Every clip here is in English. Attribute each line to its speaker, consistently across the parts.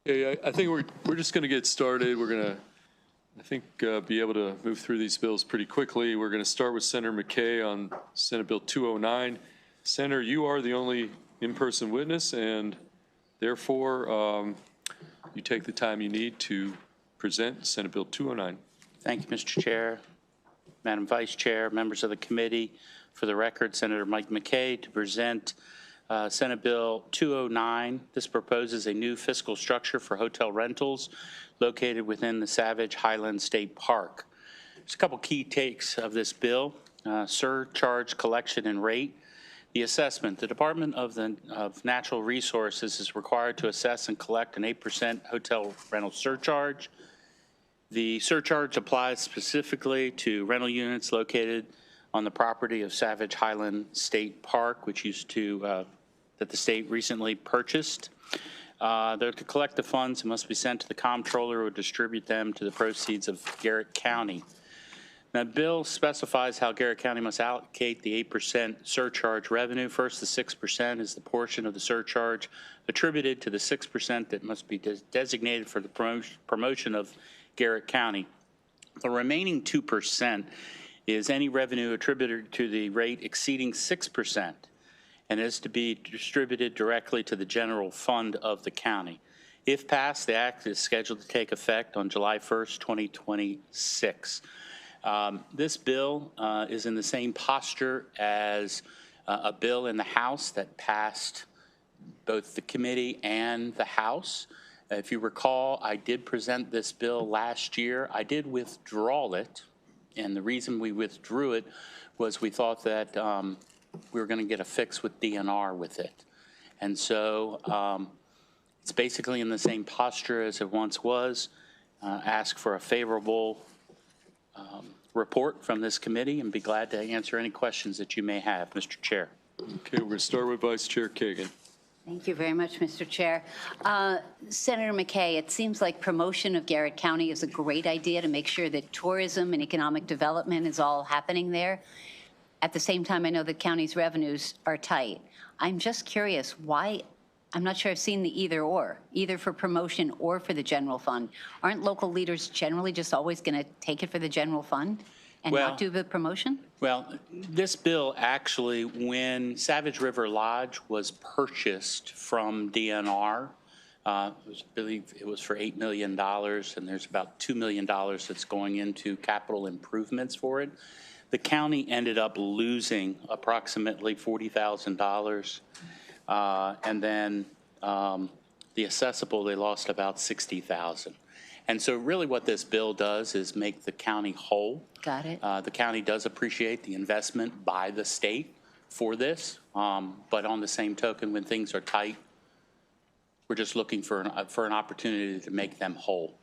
Speaker 1: Okay, I think we're just going to get started. We're going to, I think, be able to move through these bills pretty quickly. We're going to start with Senator McKay on Senate Bill 209. Senator, you are the only in-person witness, and therefore you take the time you need to present Senate Bill 209.
Speaker 2: Thank you, Mr. Chair, Madam Vice Chair, members of the committee. For the record, Senator Mike McKay to present Senate Bill 209. This proposes a new fiscal structure for hotel rentals located within the Savage Highland State Park. There's a couple key takes of this bill: surcharge collection and rate. The assessment: the Department of Natural Resources is required to assess and collect an 8% hotel rental surcharge. The surcharge applies specifically to rental units located on the property of Savage Highland State Park, which used to, that the state recently purchased. They're to collect the funds and must be sent to the comptroller who will distribute them to the proceeds of Garrett County. Now, the bill specifies how Garrett County must allocate the 8% surcharge revenue. First, the 6% is the portion of the surcharge attributed to the 6% that must be designated for the promotion of Garrett County. The remaining 2% is any revenue attributed to the rate exceeding 6% and is to be distributed directly to the general fund of the county. If passed, the act is scheduled to take effect on July 1st, 2026. This bill is in the same posture as a bill in the House that passed both the committee and the House. If you recall, I did present this bill last year. I did withdraw it, and the reason we withdrew it was we thought that we were going to get a fix with DNR with it. And so it's basically in the same posture as it once was. Ask for a favorable report from this committee and be glad to answer any questions that you may have, Mr. Chair.
Speaker 1: Okay, we're going to start with Vice Chair Kagan.
Speaker 3: Thank you very much, Mr. Chair. Senator McKay, it seems like promotion of Garrett County is a great idea to make sure that tourism and economic development is all happening there. At the same time, I know the county's revenues are tight. I'm just curious why. I'm not sure I've seen the either or, either for promotion or for the general fund. Aren't local leaders generally just always going to take it for the general fund and not do the promotion?
Speaker 2: Well, this bill actually, when Savage River Lodge was purchased from DNR, I believe it was for $8 million, and there's about $2 million that's going into capital improvements for it. The county ended up losing approximately $40,000. And then the assessable, they lost about $60,000. And so really what this bill does is make the county whole.
Speaker 3: Got it.
Speaker 2: The county does appreciate the investment by the state for this, but on the same token, when things are tight, we're just looking for an opportunity to make them whole.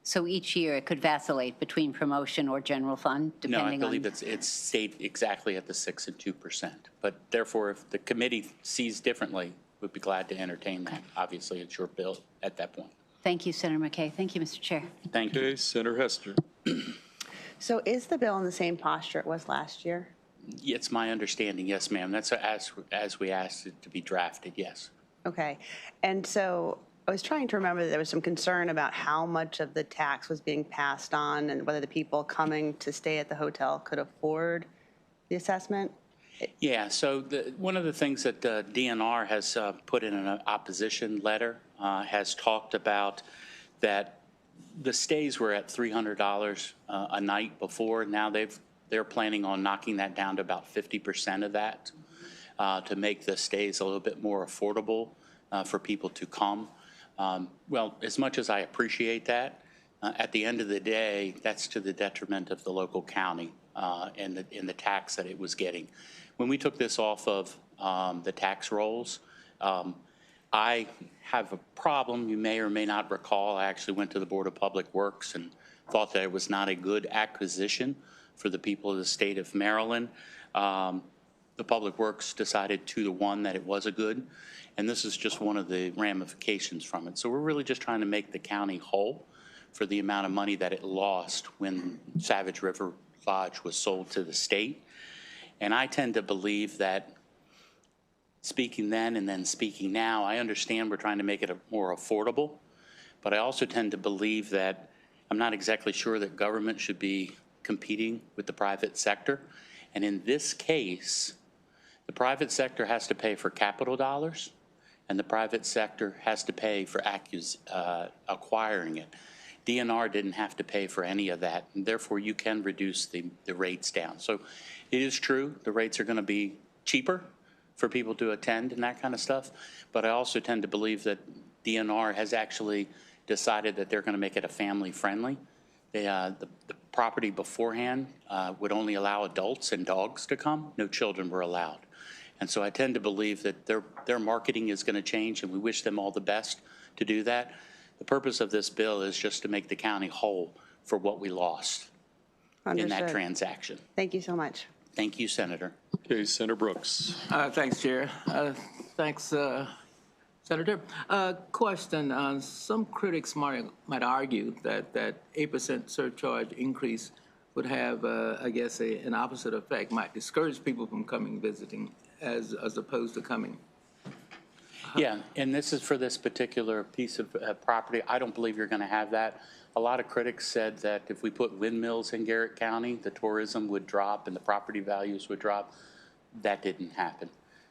Speaker 3: So each year it could vacillate between promotion or general fund, depending on...
Speaker 2: No, I believe it's stayed exactly at the 6% and 2%. But therefore, if the committee sees differently, we'd be glad to entertain that. Obviously, it's your bill at that point.
Speaker 3: Thank you, Senator McKay. Thank you, Mr. Chair.
Speaker 2: Thank you.
Speaker 1: Okay, Senator Hester.
Speaker 4: So is the bill in the same posture it was last year?
Speaker 2: It's my understanding, yes, ma'am. That's as we asked it to be drafted, yes.
Speaker 4: Okay. And so I was trying to remember that there was some concern about how much of the tax was being passed on and whether the people coming to stay at the hotel could afford the assessment.
Speaker 2: Yeah, so one of the things that DNR has put in an opposition letter has talked about that the stays were at $300 a night before. Now they're planning on knocking that down to about 50% of that to make the stays a little bit more affordable for people to come. Well, as much as I appreciate that, at the end of the day, that's to the detriment of the local county and the tax that it was getting. When we took this off of the tax rolls, I have a problem. You may or may not recall, I actually went to the Board of Public Works and thought that it was not a good acquisition for the people of the state of Maryland. The Public Works decided 2-1 that it was a good, and this is just one of the ramifications from it. So we're really just trying to make the county whole for the amount of money that it lost when Savage River Lodge was sold to the state. And I tend to believe that, speaking then and then speaking now, I understand we're trying to make it more affordable, But I also tend to believe that I'm not exactly sure that government should be competing with the private sector. And in this case, the private sector has to pay for capital dollars, and the private sector has to pay for acquiring it. DNR didn't have to pay for any of that, and therefore you can reduce the rates down. So it is true, the rates are going to be cheaper for people to attend and that kind of stuff, but I also tend to believe that DNR has actually decided that they're going to make it a family-friendly. The property beforehand would only allow adults and dogs to come. No children were allowed. And so I tend to believe that their marketing is going to change, and we wish them all the best to do that. The purpose of this bill is just to make the county whole for what we lost in that
Speaker 4: Understood.
Speaker 2: transaction.
Speaker 4: Thank you so much.
Speaker 2: Thank you, Senator.
Speaker 1: Okay, Senator Brooks.
Speaker 5: Thanks, Chair. Thanks, Senator. Question, some critics might argue that 8% surcharge increase would have, I guess, an opposite effect, might discourage people from coming visiting as opposed to coming.
Speaker 2: Yeah, and this is for this particular piece of property. I don't believe you're going to have that. A lot of critics said that if we put windmills in Garrett County, the tourism would drop and the property values would drop. That didn't happen.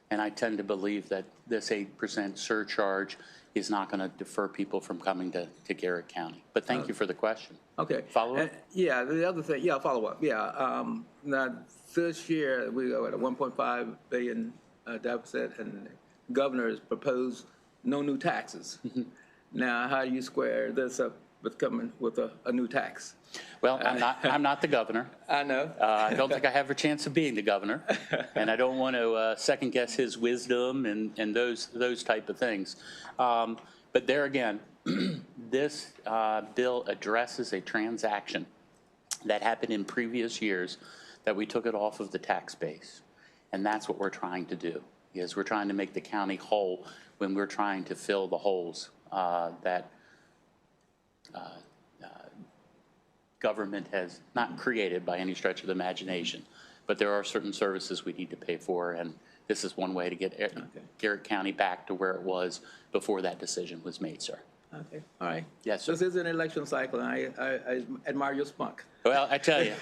Speaker 2: And I tend to believe that this 8% surcharge is not going to defer people from coming to Garrett County. But thank you for the question.
Speaker 5: Okay.
Speaker 2: Follow up?
Speaker 5: Yeah, the other thing, follow up. Yeah, now this year we are at a 1.5 billion deficit, and the governor has proposed no new taxes. Now, how do you square this up with coming with a new tax?
Speaker 2: Well, I'm not the governor.
Speaker 5: I know.
Speaker 2: I don't think I have a chance of being the governor, and I don't want to second guess his wisdom and those type of things. But there again, this bill addresses a transaction that happened in previous years that we took it off of the tax base, and that's what we're trying to do. Is we're trying to make the county whole when we're trying to fill the holes that government has not created by any stretch of the imagination. But there are certain services we need to pay for, and this is one way to get Garrett County back to where it was before that decision was made, sir.
Speaker 5: Okay, all right.
Speaker 2: Yes, sir.
Speaker 5: This is an election cycle, and I admire your spunk.
Speaker 2: Well, I tell you,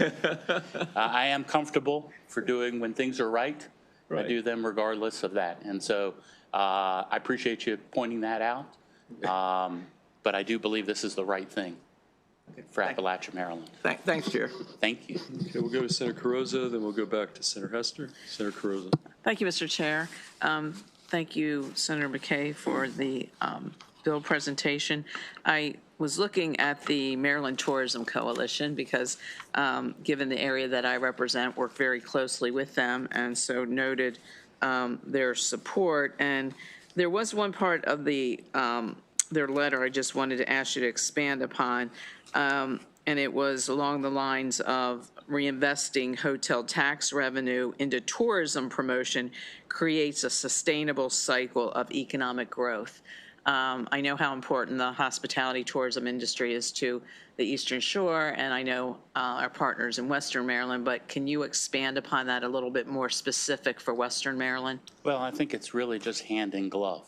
Speaker 2: I am comfortable for doing when things are right. I do them regardless of that. And so I appreciate you pointing that out. But I do believe this is the right thing for Appalachia, Maryland.
Speaker 5: Thanks, Chair.
Speaker 2: Thank you.
Speaker 1: Okay, we'll go to Senator Carrozza, then we'll go back to Senator Hester. Senator Carrozza.
Speaker 6: Thank you, Mr. Chair. Thank you, Senator McKay, for the bill presentation. I was looking at the Maryland Tourism Coalition because, given the area that I represent, work very closely with them, and so noted their support. And there was one part of their letter I just wanted to ask you to expand upon, and it was along the lines of reinvesting hotel tax revenue into tourism promotion creates a sustainable cycle of economic growth. I know how important the hospitality tourism industry is to the Eastern Shore, and I know our partners in Western Maryland, but can you expand upon that a little bit more specific for Western Maryland?
Speaker 2: Well, I think it's really just hand in glove.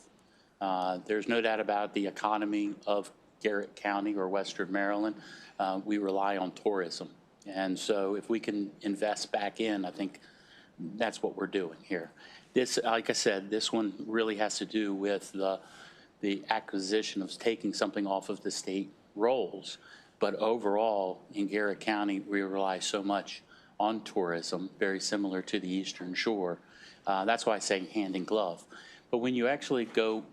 Speaker 2: There's no doubt about the economy of Garrett County or Western Maryland. We rely on tourism. And so if we can invest back in, I think that's what we're doing here. This, like I said, this one really has to do with the acquisition of taking something off of the state rolls. But overall, in Garrett County, we rely so much on tourism, very similar to the Eastern Shore. That's why I say hand in glove. But when you actually go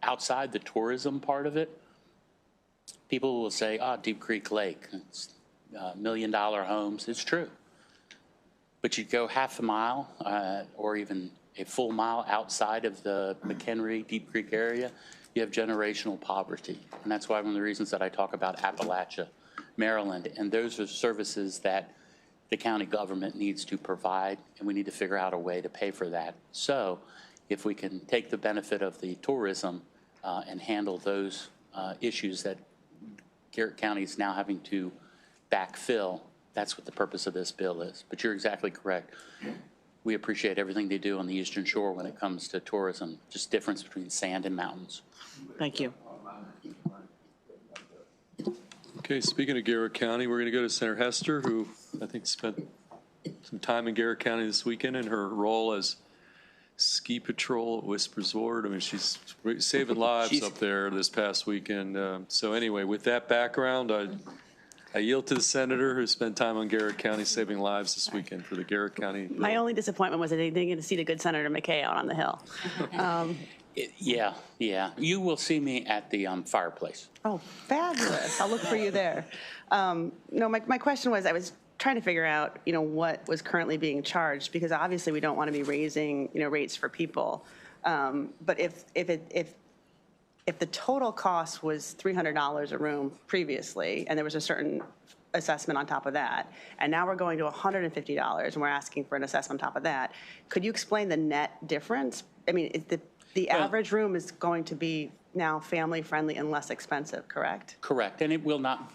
Speaker 2: outside the tourism part of it, people will say, Deep Creek Lake, it's $1 million homes. It's true. But you go half a mile or even a full mile outside of the McHenry, Deep Creek area, you have generational poverty. And that's why one of the reasons that I talk about Appalachia, Maryland, and those are services that the county government needs to provide, and we need to figure out a way to pay for that. So if we can take the benefit of the tourism and handle those issues that Garrett County is now having to backfill, that's what the purpose of this bill is. But you're exactly correct. We appreciate everything they do on the Eastern Shore when it comes to tourism, just difference between sand and mountains.
Speaker 6: Thank you.
Speaker 1: Okay, speaking of Garrett County, we're going to go to Senator Hester, who I think spent some time in Garrett County this weekend in her role as ski patrol at Wisp Resort. I mean, she's saving lives up there this past weekend. So anyway, with that background, I yield to the senator who spent time on Garrett County saving lives this weekend for the Garrett County.
Speaker 4: My only disappointment was that I didn't get to see the good Senator McKay out on the Hill.
Speaker 2: Yeah. You will see me at the fireplace.
Speaker 4: Oh, fabulous. I'll look for you there. No, my question was, I was trying to figure out, what was currently being charged, because obviously we don't want to be raising, rates for people. But if the total cost was $300 a room previously, and there was a certain assessment on top of that, and now we're going to $150 and we're asking for an assessment on top of that, could you explain the net difference? I mean, the average room is going to be now family-friendly and less expensive, correct?
Speaker 2: Correct, and it will not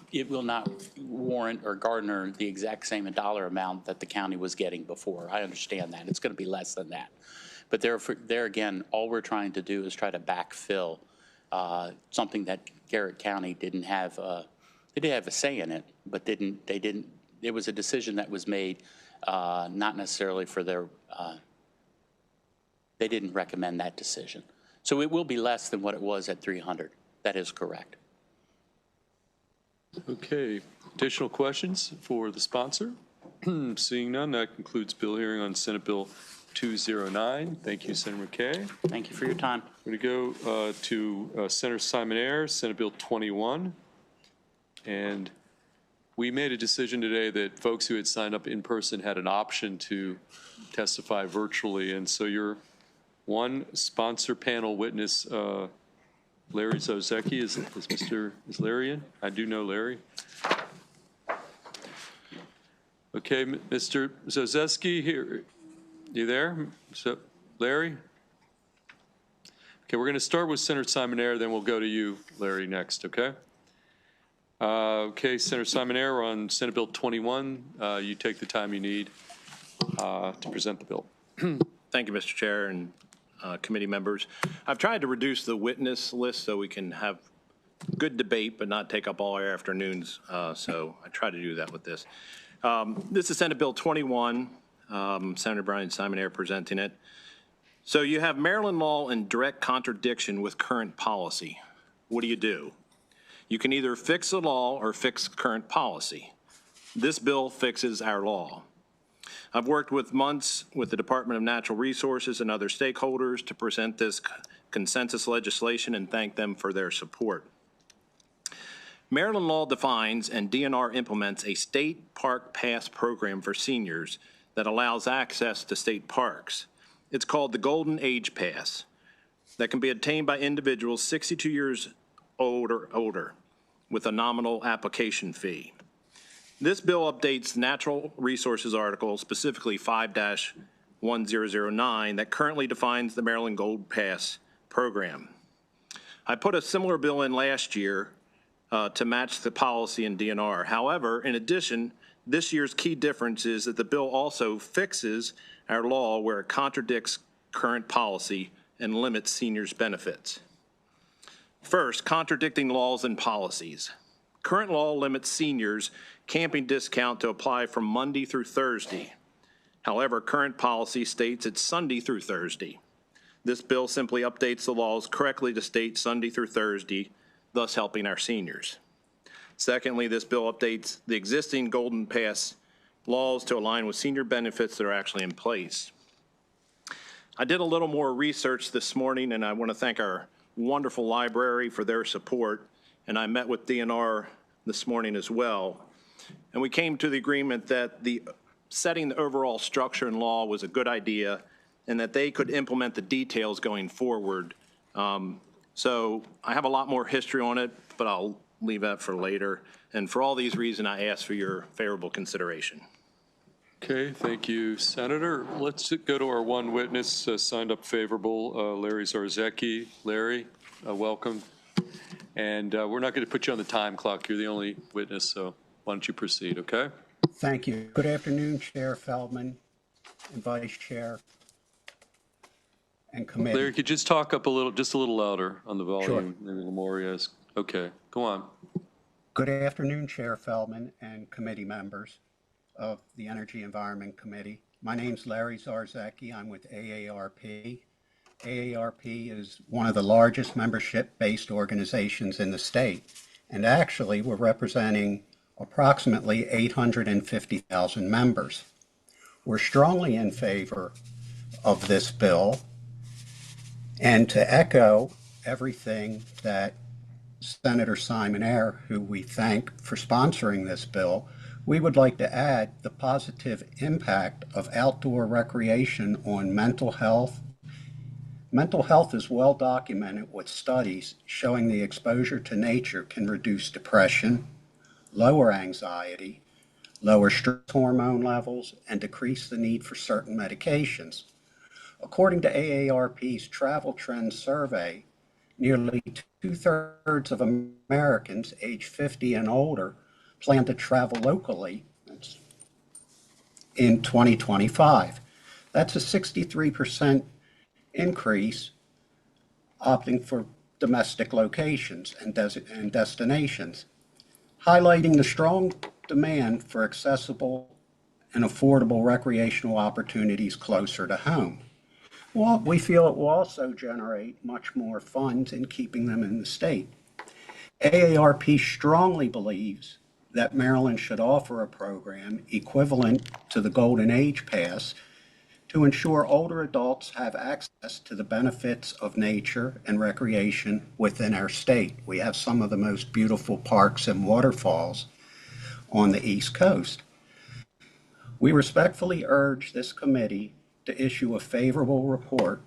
Speaker 2: warrant or garner the exact same dollar amount that the county was getting before. I understand that. It's going to be less than that. But there again, all we're trying to do is try to backfill something that Garrett County didn't have. They did have a say in it, but it was a decision that was made not necessarily for their. They didn't recommend that decision. So it will be less than what it was at 300. That is correct.
Speaker 1: Okay, additional questions for the sponsor? Seeing none, that concludes bill hearing on Senate Bill 209. Thank you, Senator McKay.
Speaker 2: Thank you for your time.
Speaker 1: We're going to go to Senator Simon Ayers, Senate Bill 21. And we made a decision today that folks who had signed up in person had an option to testify virtually. And so your one sponsor panel witness, Larry Zozecki, is Larry in? I do know Larry. Okay, Mr. Zozecki, here, you there? So, Larry? Okay, we're going to start with Senator Simon Ayers, then we'll go to you, Larry, next, okay? Okay, Senator Simon Ayers, on Senate Bill 21. You take the time you need to present the bill.
Speaker 7: Thank you, Mr. Chair and committee members. I've tried to reduce the witness list so we can have good debate but not take up all our afternoons. So I try to do that with this. This is Senate Bill 21. Senator Brian Simon Ayers presenting it. So you have Maryland law in direct contradiction with current policy. What do? You can either fix the law or fix current policy. This bill fixes our law. I've worked with months with the Department of Natural Resources and other stakeholders to present this consensus legislation and thank them for their support. Maryland law defines and DNR implements a state park pass program for seniors that allows access to state parks. It's called the Golden Age Pass that can be obtained by individuals 62 years old or older with a nominal application fee. This bill updates the Natural Resources article, specifically 5-1009, that currently defines the Maryland Gold Pass program. I put a similar bill in last year to match the policy in DNR. However, in addition, this year's key difference is that the bill also fixes our law where it contradicts current policy and limits seniors' benefits. First, contradicting laws and policies. Current law limits seniors' camping discount to apply from Monday through Thursday. However, current policy states it's Sunday through Thursday. This bill simply updates the laws correctly to state Sunday through Thursday, thus helping our seniors. Secondly, this bill updates the existing Golden Pass laws to align with senior benefits that are actually in place. I did a little more research this morning, and I want to thank our wonderful library for their support, and I met with DNR this morning as well. And we came to the agreement that setting the overall structure and law was a good idea and that they could implement the details going forward. So I have a lot more history on it, but I'll leave that for later. And for all these reasons, I ask for your favorable consideration.
Speaker 1: Okay, thank you, Senator. Let's go to our one witness signed up favorable, Larry Zarzecki. Larry, welcome. And we're not going to put you on the time clock. You're the only witness, so why don't you proceed, okay?
Speaker 8: Thank you. Good afternoon, Chair Feldman and Vice Chair and committee.
Speaker 1: Larry, could you just talk up just a little louder on the volume?
Speaker 8: Sure.
Speaker 1: Maybe a little more, yes. Okay, go on.
Speaker 8: Good afternoon, Chair Feldman and committee members of the Energy Environment Committee. My name's Larry Zarzecki. I'm with AARP. AARP is one of the largest membership-based organizations in the state, and actually we're representing approximately 850,000 members. We're strongly in favor of this bill, and to echo everything that Senator Simon Ayer, who we thank for sponsoring this bill, we would like to add the positive impact of outdoor recreation on mental health. Mental health is well documented with studies showing the exposure to nature can reduce depression, lower anxiety, lower stress hormone levels, and decrease the need for certain medications. According to AARP's Travel Trends Survey, nearly 2/3 of Americans age 50 and older plan to travel locally in 2025. That's a 63% increase opting for domestic locations and destinations, highlighting the strong demand for accessible and affordable recreational opportunities closer to home. Well, we feel it will also generate much more funds in keeping them in the state. AARP strongly believes that Maryland should offer a program equivalent to the Golden Age Pass to ensure older adults have access to the benefits of nature and recreation within our state. We have some of the most beautiful parks and waterfalls on the East Coast. We respectfully urge this committee to issue a favorable report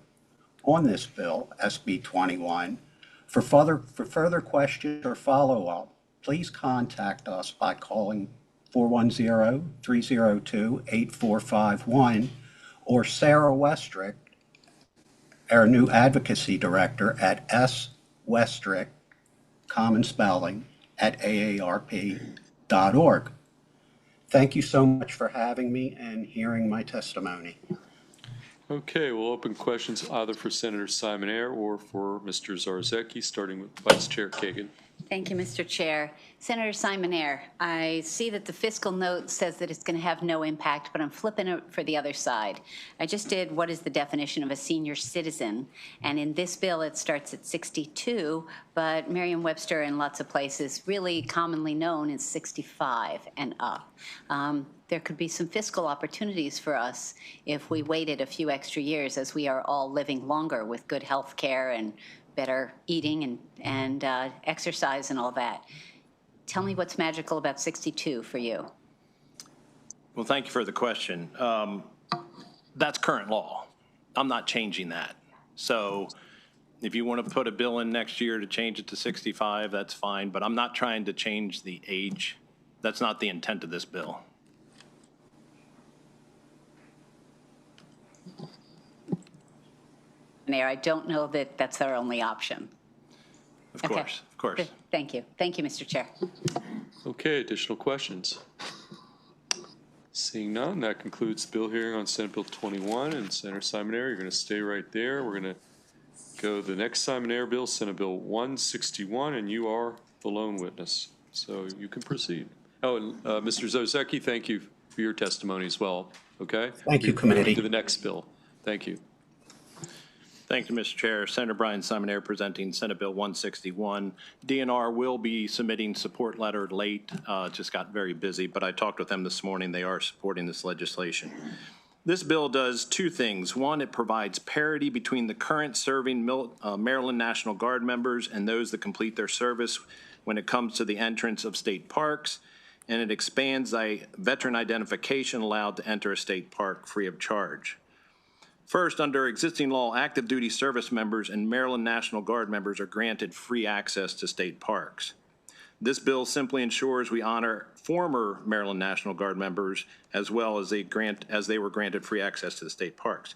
Speaker 8: on this bill, SB 21. For further questions or follow-up, please contact us by calling 410-302-8451 or Sarah Westrick, our new advocacy director, at swestrick, common spelling, @aarp.org. Thank you so much for having me and hearing my testimony.
Speaker 1: Okay, we'll open questions either for Senator Simon Ayer or for Mr. Zarzecki, starting with Vice Chair Kagan.
Speaker 3: Thank you, Mr. Chair. Senator Simon Ayer, I see that the fiscal note says that it's going to have no impact, but I'm flipping it for the other side. I just did what is the definition of a senior citizen, and in this bill it starts at 62, but Merriam-Webster and lots of places really commonly known as 65 and up. There could be some fiscal opportunities for us if we waited a few extra years, as we are all living longer with good health care and better eating and exercise and all that. Tell me what's magical about 62 for you.
Speaker 7: Well, thank you for the question. That's current law. I'm not changing that. So if you want to put a bill in next year to change it to 65, that's fine, but I'm not trying to change the age. That's not the intent of this bill.
Speaker 3: Mayor, I don't know that that's our only option.
Speaker 7: Of course, of course.
Speaker 3: Good. Thank you. Thank you, Mr. Chair.
Speaker 1: Okay, additional questions? Seeing none, that concludes the bill hearing on Senate Bill 21. And Senator Simon Ayer, you're going to stay right there. We're going to go to the next Simon Ayer bill, Senate Bill 161, and you are the lone witness. So you can proceed. Oh, and Mr. Zarzecki, thank you for your testimony as well. Okay?
Speaker 8: Thank you, committee.
Speaker 1: To the next bill. Thank you.
Speaker 7: Thank you, Mr. Chair. Senator Brian Simon Ayer presenting Senate Bill 161. DNR will be submitting support letter late. Just got very busy, but I talked with them this morning. They are supporting this legislation. This bill does two things. One, it provides parity between the current serving Maryland National Guard members and those that complete their service when it comes to the entrance of state parks, and it expands the veteran identification allowed to enter a state park free of charge. First, under existing law, active duty service members and Maryland National Guard members are granted free access to state parks. This bill simply ensures we honor former Maryland National Guard members as well as they were granted free access to the state parks.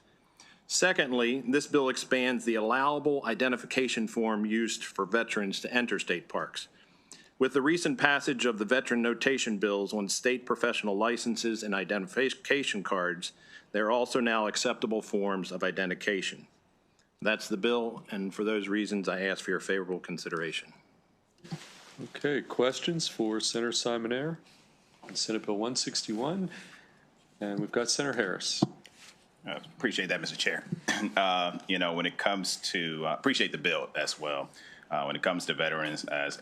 Speaker 7: Secondly, this bill expands the allowable identification form used for veterans to enter state parks. With the recent passage of the veteran notation bills on state professional licenses and identification cards, there are also now acceptable forms of identification. That's the bill, and for those reasons, I ask for your favorable consideration.
Speaker 1: Okay, questions for Senator Simonaire on Senate Bill 161? And we've got Senator Harris.
Speaker 9: Appreciate that, Mr. Chair. When it comes to, appreciate the bill as well. When it comes to veterans, as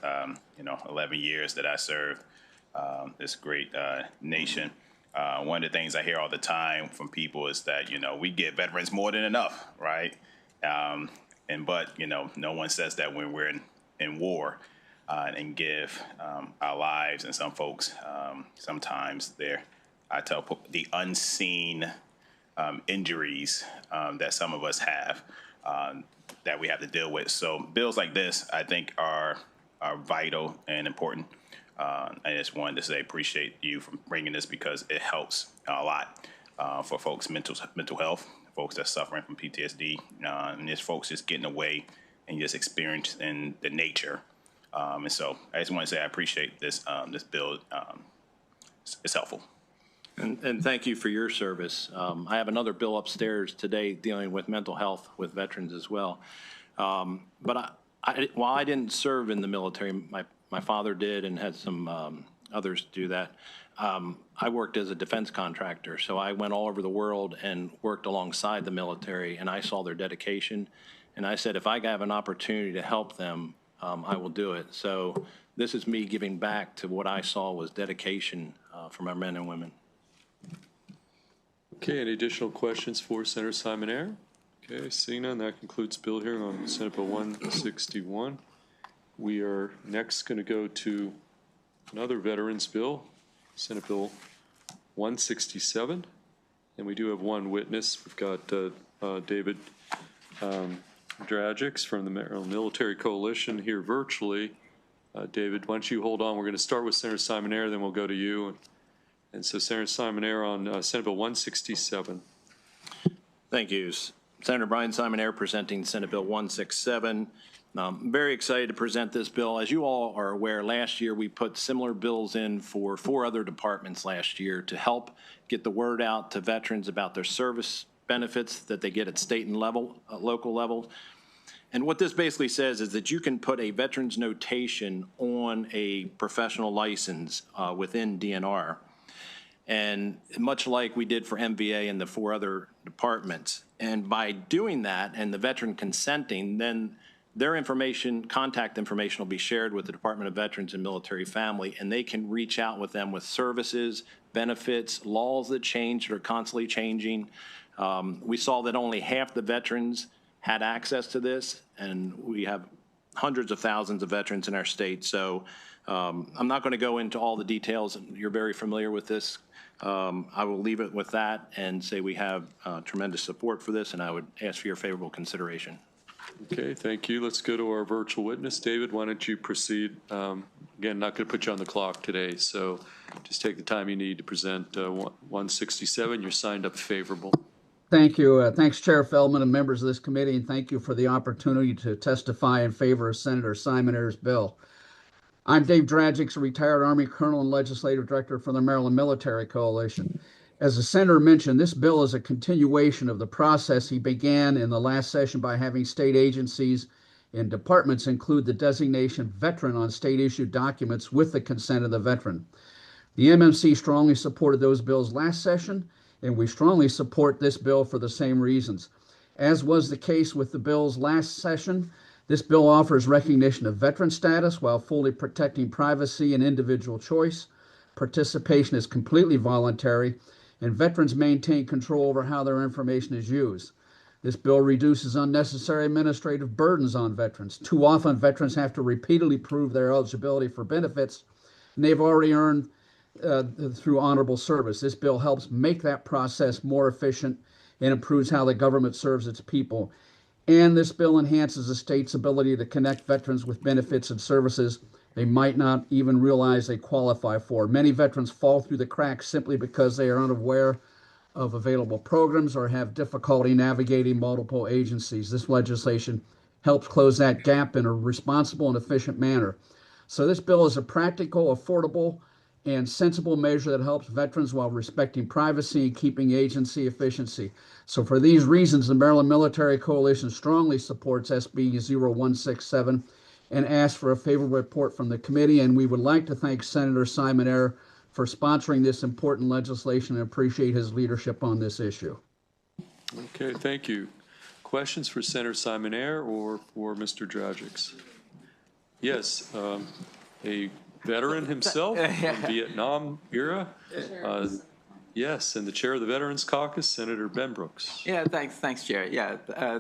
Speaker 9: 11 years that I served this great nation, one of the things I hear all the time from people is that, we give veterans more than enough, right? But no one says that when we're in war and give our lives, and some folks, sometimes I tell the unseen injuries that some of us have that we have to deal with. So bills like this, I think, are vital and important. I just wanted to say appreciate you for bringing this because it helps a lot for folks' mental health, folks that's suffering from PTSD, and just folks just getting away and just experiencing the nature. And so I just want to say I appreciate this bill. It's helpful.
Speaker 7: And thank you for your service. I have another bill upstairs today dealing with mental health with veterans as well. But while I didn't serve in the military, my father did and had some others do that. I worked as a defense contractor, so I went all over the world and worked alongside the military, and I saw their dedication. And I said, if I have an opportunity to help them, I will do it. So this is me giving back to what I saw was dedication from our men and women.
Speaker 1: Okay, any additional questions for Senator Simonaire? Okay, seeing none, that concludes bill hearing on Senate Bill 161. We are next going to go to another veterans bill, Senate Bill 167. And we do have one witness. We've got David Dragics from the Maryland Military Coalition here virtually. David, why don't you hold on? We're going to start with Senator Simonaire, then we'll go to you. And so Senator Simonaire on Senate Bill 167.
Speaker 7: Thank you. Senator Brian Simonaire presenting Senate Bill 167. I'm very excited to present this bill. As you all are aware, last year we put similar bills in for 4 other departments last year to help get the word out to veterans about their service benefits that they get at state and local level. And what this basically says is that you can put a veteran's notation on a professional license within DNR. And much like we did for MVA and the 4 other departments. And by doing that and the veteran consenting, then their information, contact information will be shared with the Department of Veterans and Military Family, and they can reach out with them with services, benefits, laws that change, that are constantly changing. We saw that only half the veterans had access to this, and we have hundreds of thousands of veterans in our state. So I'm not going to go into all the details. You're very familiar with this. I will leave it with that and say we have tremendous support for this, and I would ask for your favorable consideration.
Speaker 1: Okay, thank you. Let's go to our virtual witness. David, why don't you proceed? Again, not going to put you on the clock today, so just take the time you need to present 167. You're signed up favorable.
Speaker 10: Thank you. Thanks, Chair Feldman and members of this committee, and thank you for the opportunity to testify in favor of Senator Simonaire's bill. I'm Dave Dragics, a retired Army Colonel and Legislative Director for the Maryland Military Coalition. As the Senator mentioned, this bill is a continuation of the process he began in the last session by having state agencies and departments include the designation veteran on state-issued documents with the consent of the veteran. The MMC strongly supported those bills last session, and we strongly support this bill for the same reasons. As was the case with the bills last session, this bill offers recognition of veteran status while fully protecting privacy and individual choice. Participation is completely voluntary, and veterans maintain control over how their information is used. This bill reduces unnecessary administrative burdens on veterans. Too often, veterans have to repeatedly prove their eligibility for benefits, and they've already earned through honorable service. This bill helps make that process more efficient and improves how the government serves its people. And this bill enhances the state's ability to connect veterans with benefits and services they might not even realize they qualify for. Many veterans fall through the cracks simply because they are unaware of available programs or have difficulty navigating multiple agencies. This legislation helps close that gap in a responsible and efficient manner. So this bill is a practical, affordable, and sensible measure that helps veterans while respecting privacy and keeping agency efficiency. So for these reasons, the Maryland Military Coalition strongly supports SB 0167 and ask for a favorable report from the committee. And we would like to thank Senator Simon Eyre for sponsoring this important legislation and appreciate his leadership on this issue.
Speaker 1: Okay, thank you. Questions for Senator Simon Eyre or for Mr. Dragics? Yes, a veteran himself from Vietnam era. Yes, and the chair of the Veterans Caucus, Senator Ben Brooks.
Speaker 5: Yeah, thanks, Chair. Yeah,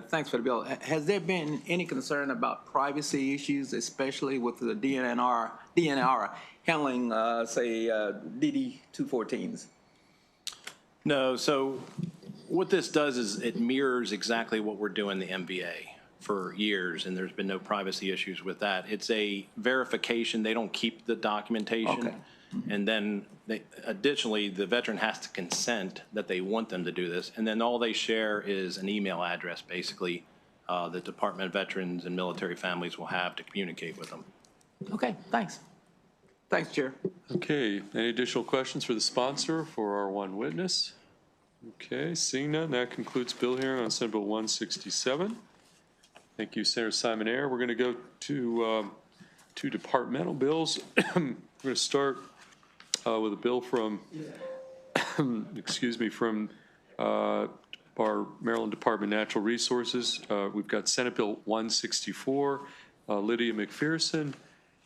Speaker 5: thanks for the bill. Has there been any concern about privacy issues, especially with the DNR handling, say, DD-214s?
Speaker 7: No, so what this does is it mirrors exactly what we're doing the MVA for years, and there's been no privacy issues with that. It's a verification. They don't keep the documentation.
Speaker 5: Okay.
Speaker 7: And then additionally, the veteran has to consent that they want them to do this. And then all they share is an email address, basically, the Department of Veterans and Military Families will have to communicate with them.
Speaker 5: Okay, thanks. Thanks, Chair.
Speaker 1: Okay, any additional questions for the sponsor for our one witness? Okay, seeing none, that concludes bill hearing on Senate Bill 167. Thank you, Senator Simon Eyre. We're going to go to two departmental bills. We're going to start with a bill from, excuse me, from our Maryland Department of Natural Resources. We've got Senate Bill 164, Lydia McPherson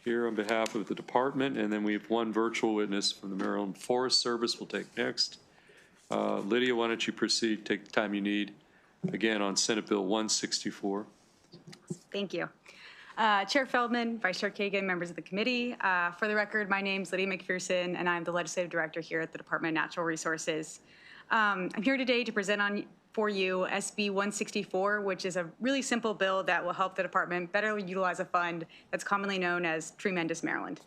Speaker 1: here on behalf of the department, and then we have one virtual witness from the Maryland Forest Service we'll take next. Lydia, why don't you proceed, take the time you need, again on Senate Bill 164.
Speaker 11: Thank you. Chair Feldman, Vice Chair Kagan, members of the committee. For the record, my name is Lydia McPherson, and I'm the Legislative Director here at the Department of Natural Resources. I'm here today to present for you SB 164, which is a really simple bill that will help the department better utilize a fund that's commonly known as Tremendous Maryland.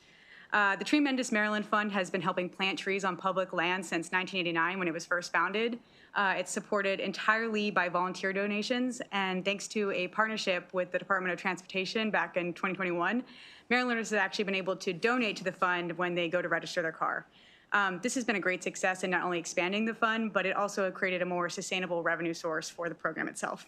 Speaker 11: The Tremendous Maryland Fund has been helping plant trees on public land since 1989 when it was first founded. It's supported entirely by volunteer donations, and thanks to a partnership with the Department of Transportation back in 2021, Marylanders have actually been able to donate to the fund when they go to register their car. This has been a great success in not only expanding the fund, but it also created a more sustainable revenue source for the program itself.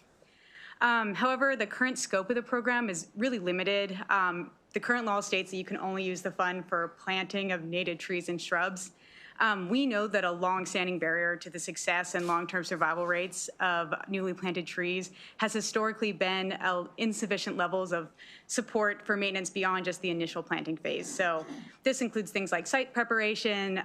Speaker 11: However, the current scope of the program is really limited. The current law states that you can only use the fund for planting of native trees and shrubs. We know that a long-standing barrier to the success and long-term survival rates of newly planted trees has historically been insufficient levels of support for maintenance beyond just the initial planting phase. So this includes things like site preparation,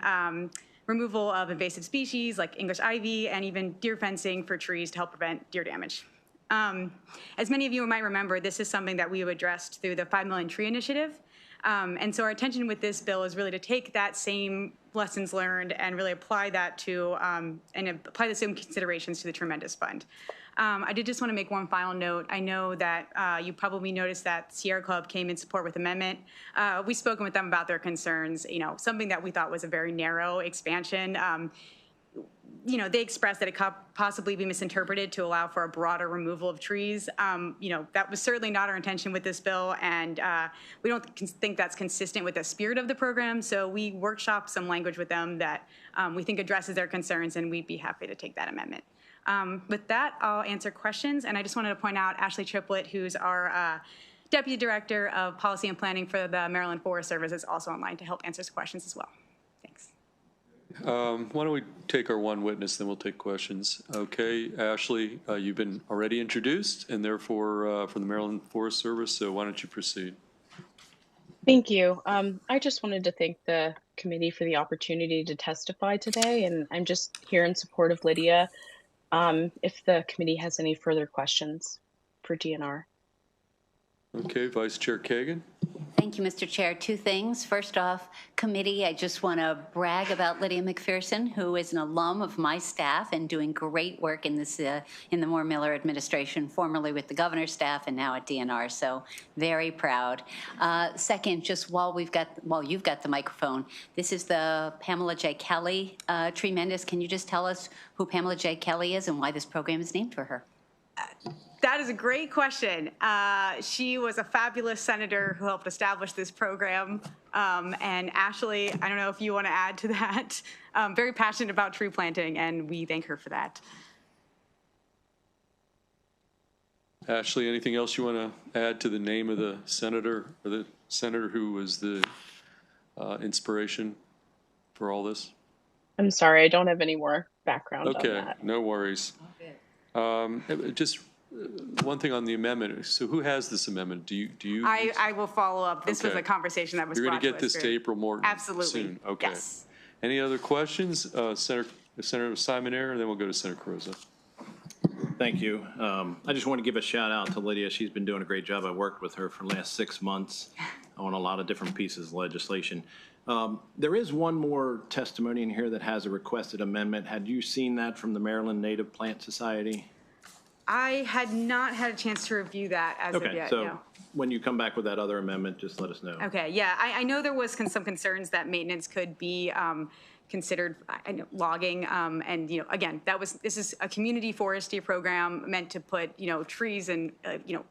Speaker 11: removal of invasive species like English ivy, and even deer fencing for trees to help prevent deer damage. As many of you might remember, this is something that we have addressed through the 5 Million Tree Initiative. And so our intention with this bill is really to take that same lessons learned and really apply that to, and apply the same considerations to the Tremendous Fund. I did just want to make one final note. I know that you probably noticed that Sierra Club came in support with amendment. We've spoken with them about their concerns, something that we thought was a very narrow expansion. They expressed that it could possibly be misinterpreted to allow for a broader removal of trees. That was certainly not our intention with this bill, and we don't think that's consistent with the spirit of the program. So we workshopped some language with them that we think addresses their concerns, and we'd be happy to take that amendment. With that, I'll answer questions, and I just wanted to point out Ashley Triplett, who's our Deputy Director of Policy and Planning for the Maryland Forest Service, is also online to help answer some questions as well. Thanks.
Speaker 1: Why don't we take our one witness, then we'll take questions. Okay, Ashley, you've been already introduced, and therefore from the Maryland Forest Service, so why don't you proceed?
Speaker 12: Thank you. I just wanted to thank the committee for the opportunity to testify today, and I'm just here in support of Lydia. If the committee has any further questions for DNR.
Speaker 1: Okay, Vice Chair Kagan.
Speaker 3: Thank you, Mr. Chair. Two things. First off, committee, I just want to brag about Lydia McPherson, who is an alum of my staff and doing great work in this in the Moore Miller administration, formerly with the governor's staff and now at DNR. So very proud. Second, just while you've got the microphone, this is the Pamela J. Kelly Tremendous. Can you just tell us who Pamela J. Kelly is and why this program is named for her?
Speaker 11: That is a great question. She was a fabulous senator who helped establish this program. And Ashley, I don't know if you want to add to that. Very passionate about tree planting, and we thank her for that.
Speaker 1: Ashley, anything else you want to add to the name of the senator, or the senator who was the inspiration for all this?
Speaker 12: I'm sorry, I don't have any more background on
Speaker 1: Okay,
Speaker 12: that.
Speaker 1: no worries. Just one thing on the amendment. So who has this amendment? Do you?
Speaker 11: I will follow up. This was
Speaker 1: Okay.
Speaker 11: a conversation that was
Speaker 1: You're
Speaker 11: brought
Speaker 1: going
Speaker 11: to
Speaker 1: to
Speaker 11: us.
Speaker 1: get this to April Morton
Speaker 11: Absolutely.
Speaker 1: soon? Okay.
Speaker 11: Yes.
Speaker 1: Any other questions? Senator Simon Ayer, and then we'll go to Senator Carozza.
Speaker 7: Thank you. I just want to give a shout out to Lydia. She's been doing a great job. I worked with her for the last 6 months on a lot of different pieces of legislation. There is one more testimony in here that has a requested amendment. Had you seen that from the Maryland Native Plant Society?
Speaker 11: I had not had a chance to review that as of
Speaker 7: Okay,
Speaker 11: yet.
Speaker 7: so
Speaker 11: No.
Speaker 7: when you come back with that other amendment, just let us know.
Speaker 11: Okay, yeah, I know there was some concerns that maintenance could be considered logging, and again, this is a community forestry program meant to put trees in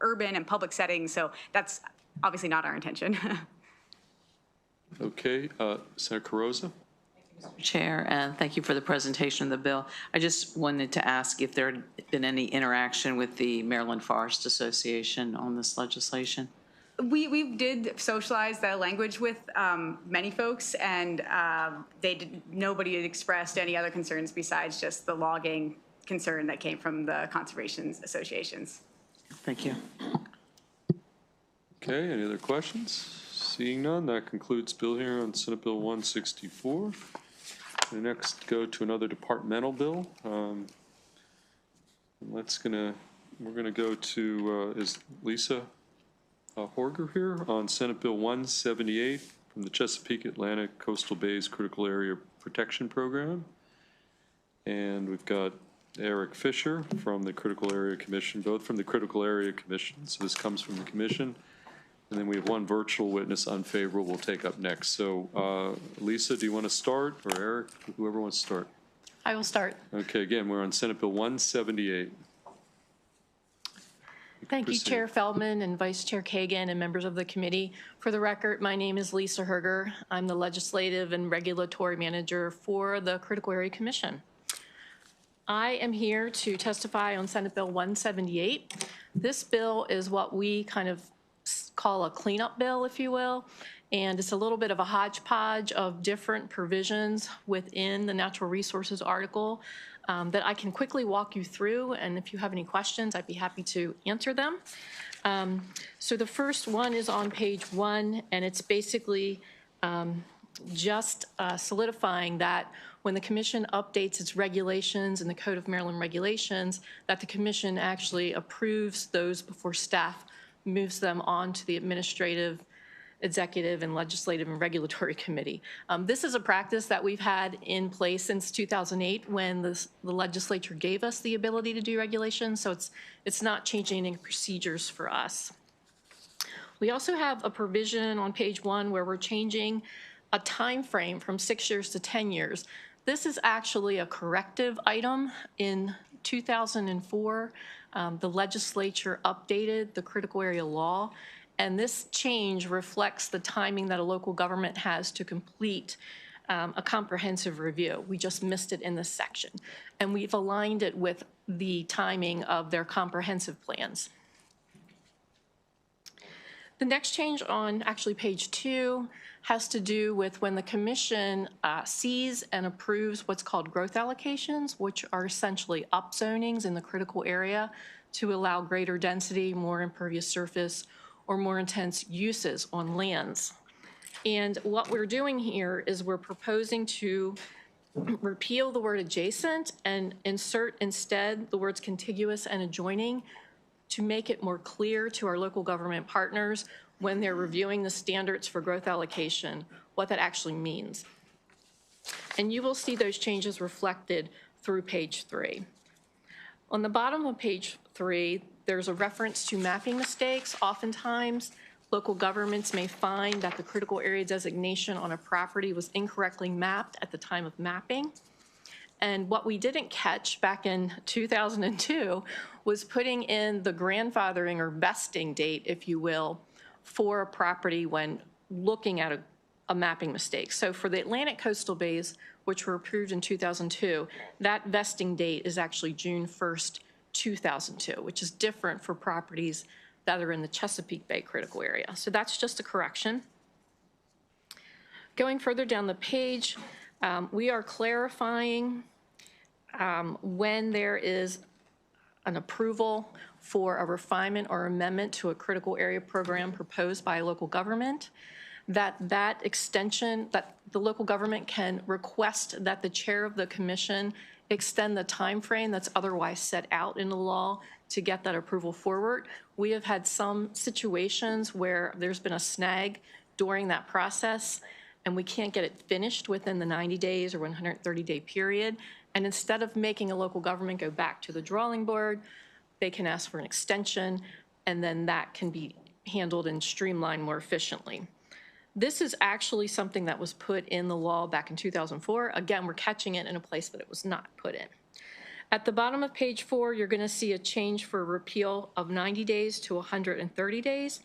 Speaker 11: urban and public settings, so that's obviously not our intention.
Speaker 1: Okay, Senator Carozza?
Speaker 6: Chair, and thank you for the presentation of the bill. I just wanted to ask if there had been any interaction with the Maryland Forest Association on this legislation.
Speaker 11: We did socialize that language with many folks, and nobody had expressed any other concerns besides just the logging concern that came from the conservation associations.
Speaker 6: Thank you.
Speaker 1: Okay, any other questions? Seeing none, that concludes bill hearing on Senate Bill 164. We next go to another departmental bill. We're gonna go to, is Lisa Horger here on Senate Bill 178 from the Chesapeake Atlantic Coastal Bays Critical Area Protection Program. And we've got Eric Fisher from the Critical Area Commission, both from the Critical Area Commission. So this comes from the commission. And then we have one virtual witness unfavorable we'll take up next. So Lisa, do you want to start, or Eric, whoever wants to start?
Speaker 13: I will start.
Speaker 1: Okay, again, we're on Senate Bill 178.
Speaker 13: Thank you, Chair Feldman and Vice Chair Kagan and members of the committee. For the record, my name is Lisa Herger. I'm the Legislative and Regulatory Manager for the Critical Area Commission. I am here to testify on Senate Bill 178. This bill is what we kind of call a cleanup bill, if you will, and it's a little bit of a hodgepodge of different provisions within the natural resources article that I can quickly walk you through, and if you have any questions, I'd be happy to answer them. So the first one is on page 1, and it's basically just solidifying that when the commission updates its regulations in the Code of Maryland Regulations, that the commission actually approves those before staff moves them on to the administrative, executive, and legislative and regulatory committee. This is a practice that we've had in place since 2008 when the legislature gave us the ability to do regulations, so it's not changing any procedures for us. We also have a provision on page 1 where we're changing a time frame from 6 years to 10 years. This is actually a corrective item. In 2004, the legislature updated the critical area law, and this change reflects the timing that a local government has to complete a comprehensive review. We just missed it in this section, and we've aligned it with the timing of their comprehensive plans. The next change on actually page 2 has to do with when the commission sees and approves what's called growth allocations, which are essentially upzonings in the critical area to allow greater density, more impervious surface, or more intense uses on lands. And what we're doing here is we're proposing to repeal the word adjacent and insert instead the words contiguous and adjoining to make it more clear to our local government partners when they're reviewing the standards for growth allocation, what that actually means. And you will see those changes reflected through page 3. On the bottom of page 3, there's a reference to mapping mistakes. Oftentimes, local governments may find that the critical area designation on a property was incorrectly mapped at the time of mapping. And what we didn't catch back in 2002 was putting in the grandfathering or vesting date, if you will, for a property when looking at a mapping mistake. So for the Atlantic coastal bays, which were approved in 2002, that vesting date is actually June 1st, 2002, which is different for properties that are in the Chesapeake Bay critical area. So that's just a correction. Going further down the page, we are clarifying when there is an approval for a refinement or amendment to a critical area program proposed by a local government, that extension, that the local government can request that the chair of the commission extend the time frame that's otherwise set out in the law to get that approval forward. We have had some situations where there's been a snag during that process and we can't get it finished within the 90 days or 130-day period. And instead of making a local government go back to the drawing board, they can ask for an extension, and then that can be handled and streamlined more efficiently. This is actually something that was put in the law back in 2004. Again, we're catching it in a place that it was not put in. At the bottom of page 4, you're going to see a change for repeal of 90 days to 130 days.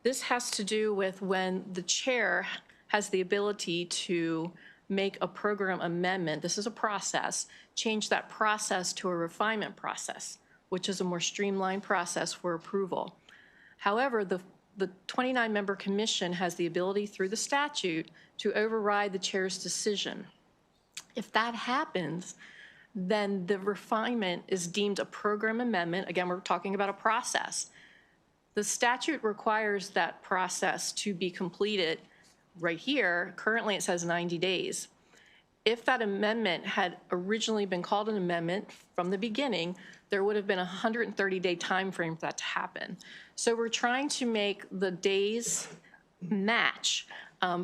Speaker 13: This has to do with when the chair has the ability to make a program amendment. This is a process. Change that process to a refinement process, which is a more streamlined process for approval. However, the 29-member commission has the ability through the statute to override the chair's decision. If that happens, then the refinement is deemed a program amendment. Again, we're talking about a process. The statute requires that process to be completed right here. Currently, it says 90 days. If that amendment had originally been called an amendment from the beginning, there would have been a 130-day time frame for that to happen. So we're trying to make the days match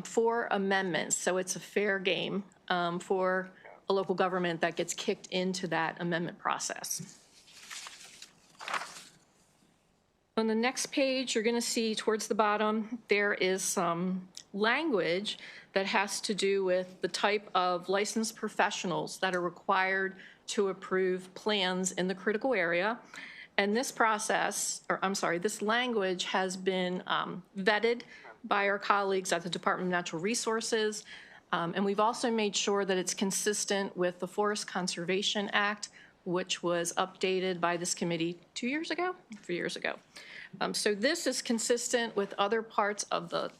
Speaker 13: for amendments, so it's a fair game for a local government that gets kicked into that amendment process. On the next page, you're going to see towards the bottom, there is some language that has to do with the type of licensed professionals that are required to approve plans in the critical area. And this process, or I'm sorry, this language has been vetted by our colleagues at the Department of Natural Resources. And we've also made sure that it's consistent with the Forest Conservation Act, which was updated by this committee 3 years ago. So this is consistent with other parts of the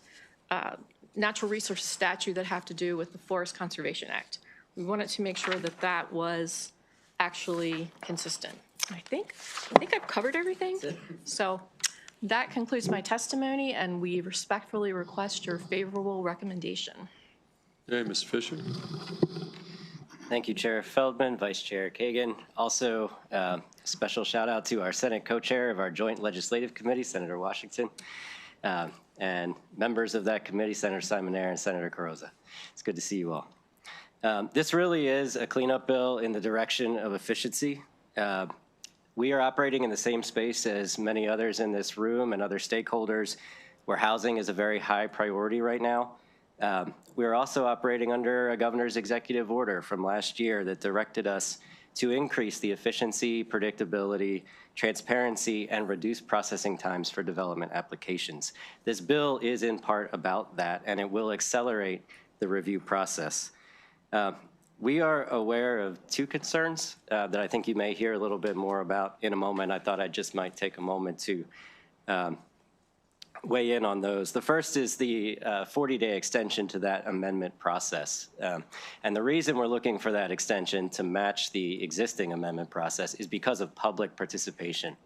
Speaker 13: natural resource statute that have to do with the Forest Conservation Act. We wanted to make sure that that was actually consistent. I think I've covered everything. So that concludes my testimony, and we respectfully request your favorable recommendation.
Speaker 1: Okay, Mr. Fisher.
Speaker 14: Thank you, Chair Feldman, Vice Chair Kagan. Also, special shout out to our Senate co-chair of our Joint Legislative Committee, Senator Washington, and members of that committee, Senator Simonaire and Senator Carrozza. It's good to see you all. This really is a cleanup bill in the direction of efficiency. We are operating in the same space as many others in this room and other stakeholders where housing is a very high priority right now. We're also operating under a governor's executive order from last year that directed us to increase the efficiency, predictability, transparency, and reduce processing times for development applications. This bill is in part about that, and it will accelerate the review process. We are aware of two concerns that I think you may hear a little bit more about in a moment. I thought I just might take a moment to weigh in on those. The first is the 40-day extension to that amendment process. And the reason we're looking for that extension to match the existing amendment process is because of public participation.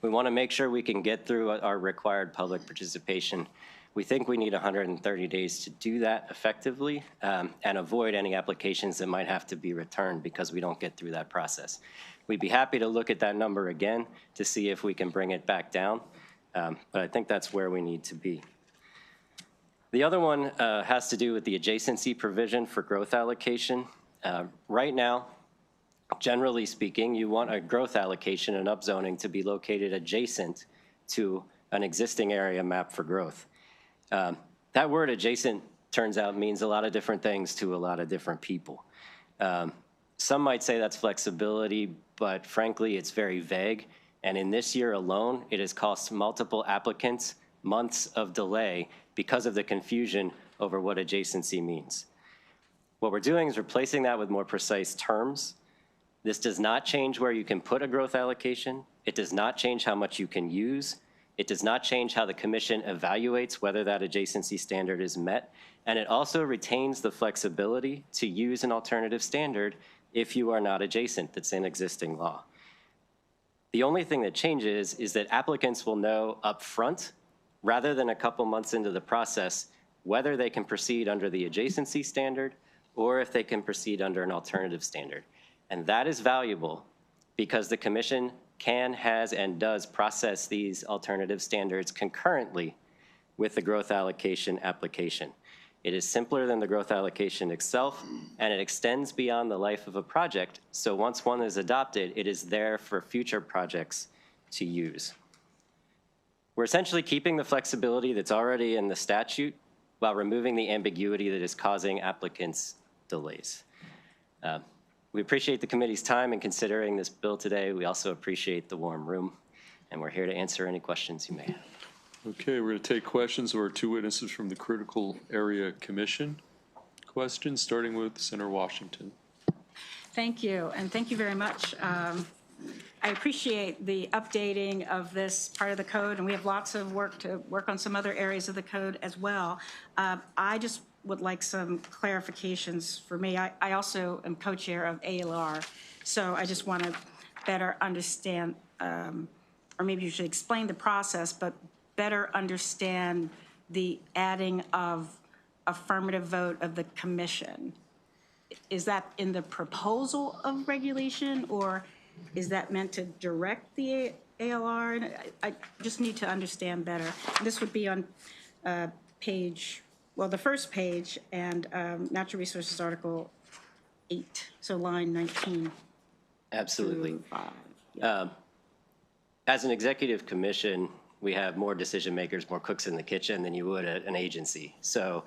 Speaker 14: We want to make sure we can get through our required public participation. We think we need 130 days to do that effectively and avoid any applications that might have to be returned because we don't get through that process. We'd be happy to look at that number again to see if we can bring it back down. But I think that's where we need to be. The other one has to do with the adjacency provision for growth allocation. Right now, generally speaking, you want a growth allocation and upzoning to be located adjacent to an existing area map for growth. That word adjacent turns out means a lot of different things to a lot of different people. Some might say that's flexibility, but frankly, it's very vague. And in this year alone, it has cost multiple applicants months of delay because of the confusion over what adjacency means. What we're doing is replacing that with more precise terms. This does not change where you can put a growth allocation. It does not change how much you can use. It does not change how the commission evaluates whether that adjacency standard is met. And it also retains the flexibility to use an alternative standard if you are not adjacent. That's in existing law. The only thing that changes is that applicants will know upfront, rather than a couple months into the process, whether they can proceed under the adjacency standard or if they can proceed under an alternative standard. And that is valuable because the commission can, has, and does process these alternative standards concurrently with the growth allocation application. It is simpler than the growth allocation itself, and it extends beyond the life of a project. So once one is adopted, it is there for future projects to use. We're essentially keeping the flexibility that's already in the statute while removing the ambiguity that is causing applicants delays. We appreciate the committee's time in considering this bill today. We also appreciate the warm room, and we're here to answer any questions you may have.
Speaker 1: Okay, we're going to take questions of our two witnesses from the Critical Area Commission. Questions, starting with Senator Washington.
Speaker 15: Thank you, and thank you very much. I appreciate the updating of this part of the code, and we have lots of work to work on some other areas of the code as well. I just would like some clarifications for me. I also am co-chair of ALR, so I just want to better understand, or maybe you should explain the process, but better understand the adding of affirmative vote of the commission. Is that in the proposal of regulation, or is that meant to direct the ALR? I just need to understand better. This would be on page, well, the first page, and Natural Resources Article 8, so line 19.
Speaker 14: Absolutely. As an executive commission, we have more decision makers, more cooks in the kitchen than you would at an agency. So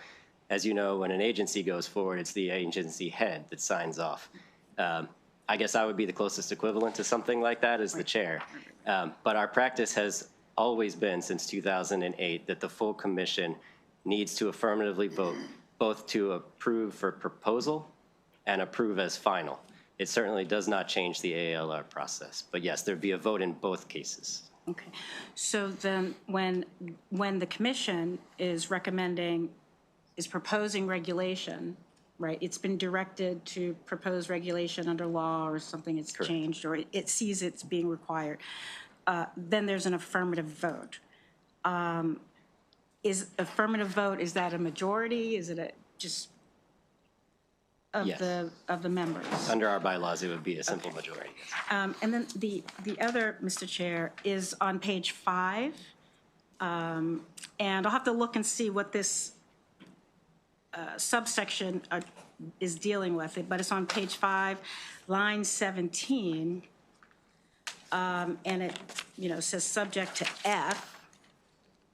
Speaker 14: as you know, when an agency goes forward, it's the agency head that signs off. I guess I would be the closest equivalent to something like that as the chair. But our practice has always been since 2008 that the full commission needs to affirmatively vote both to approve for proposal and approve as final. It certainly does not change the ALR process. But yes, there'd be a vote in both cases.
Speaker 15: Okay, so then when the commission is recommending, is proposing regulation, right, it's been directed to propose regulation under law or something, it's
Speaker 14: Correct.
Speaker 15: changed, or it sees it's being required, then there's an affirmative vote. Is affirmative vote, is that a majority? Is it a just of
Speaker 14: Yes.
Speaker 15: of the members?
Speaker 14: Under our bylaws, it would be a simple majority.
Speaker 15: And then the other, Mr. Chair, is on page 5. And I'll have to look and see what this subsection is dealing with, but it's on page 5, line 17. And it, says subject to F,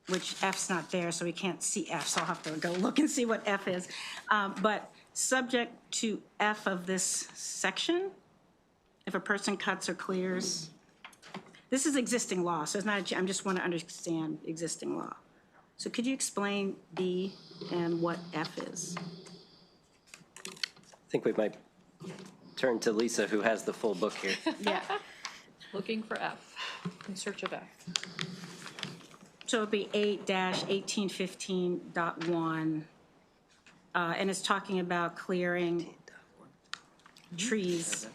Speaker 15: which F's not there, so we can't see F, so I'll have to go look and see what F is. But subject to F of this section, if a person cuts or clears, this is existing law, so it's not, I just want to understand existing law. So could you explain B and what F is?
Speaker 14: I think we might turn to Lisa, who has the full book here.
Speaker 15: Yeah.
Speaker 13: Looking for F, in search of F.
Speaker 15: So it'd be 8-1815.1, and it's talking about clearing trees,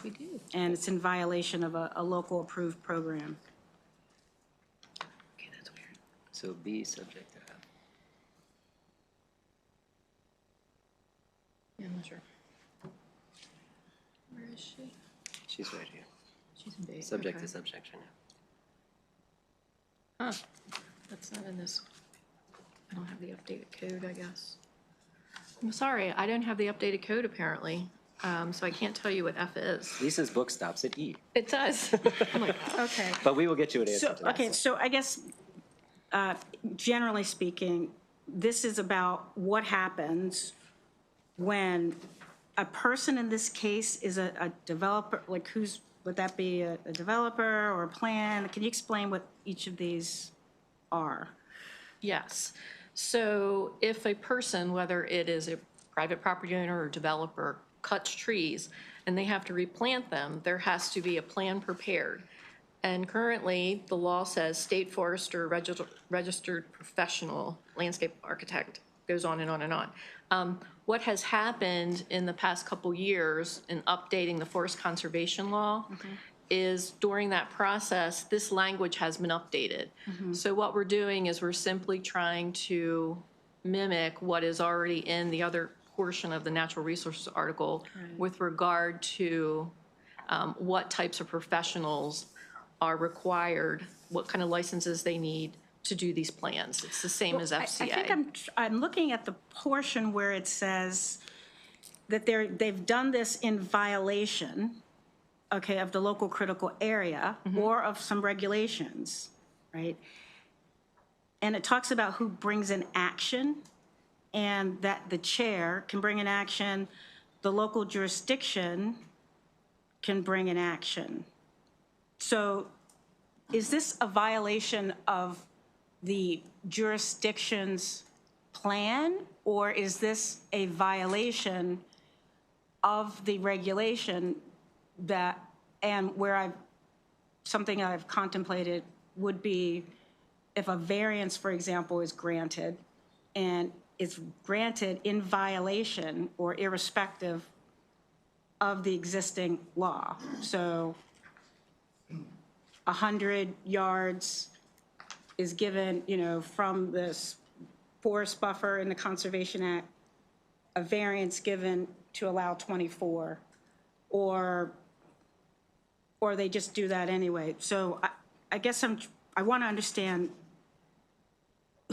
Speaker 13: We do.
Speaker 15: and it's in violation of a local approved program.
Speaker 14: Okay, that's weird. So B, subject to F.
Speaker 13: Yeah, I'm not sure. Where is she?
Speaker 14: She's right here.
Speaker 13: She's in B.
Speaker 14: Subject
Speaker 13: okay.
Speaker 14: to subsection F.
Speaker 13: Huh, that's not in this. I don't have the updated code, I guess. I'm sorry, I don't have the updated code apparently, so I can't tell you what F is.
Speaker 14: Lisa's book stops at E,
Speaker 13: It does. I'm like,
Speaker 15: Okay.
Speaker 14: but we will get you an answer
Speaker 15: So,
Speaker 14: to that.
Speaker 15: okay, so I guess, generally speaking, this is about what happens when a person in this case is a developer, like would that be a developer or a plan? Can you explain what each of these are?
Speaker 13: yes. So if a person, whether it is a private property owner or developer, cuts trees and they have to replant them, there has to be a plan prepared. And currently, the law says state forester, registered professional, landscape architect, goes on and on and on. What has happened in the past couple years in updating the forest conservation law is during that process, this language has been updated. So what we're doing is we're simply trying to mimic what is already in the other portion of the natural resources article with regard to what types of professionals are required, what kind of licenses they need to do these plans. It's the same as FCA.
Speaker 15: I think I'm looking at the portion where it says that they've done this in violation, okay, of the local critical area or of some regulations, right? And it talks about who brings an action and that the chair can bring an action, the local jurisdiction can bring an action. So is this a violation of the jurisdiction's plan, or is this a violation of the regulation that, and where something I've contemplated would be if a variance, for example, is granted and it's granted in violation or irrespective of the existing law. So 100 yards is given, from this forest buffer in the Conservation Act, a variance given to allow 24, or they just do that anyway. So I guess I want to understand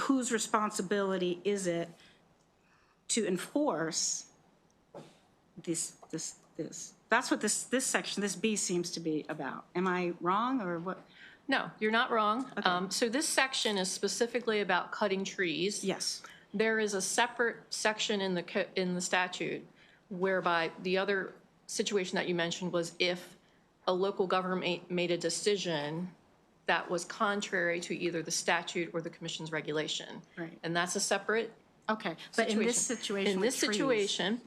Speaker 15: whose responsibility is it to enforce this. That's what this section, this B seems to be about. Am I wrong or what?
Speaker 13: No, you're not wrong. Okay. So this section is specifically about cutting trees.
Speaker 15: Yes.
Speaker 13: There is a separate section in the statute whereby the other situation that you mentioned was if a local government made a decision that was contrary to either the statute or the commission's regulation.
Speaker 15: Right.
Speaker 13: And that's a separate
Speaker 15: Okay, but in this situation
Speaker 13: In this situation,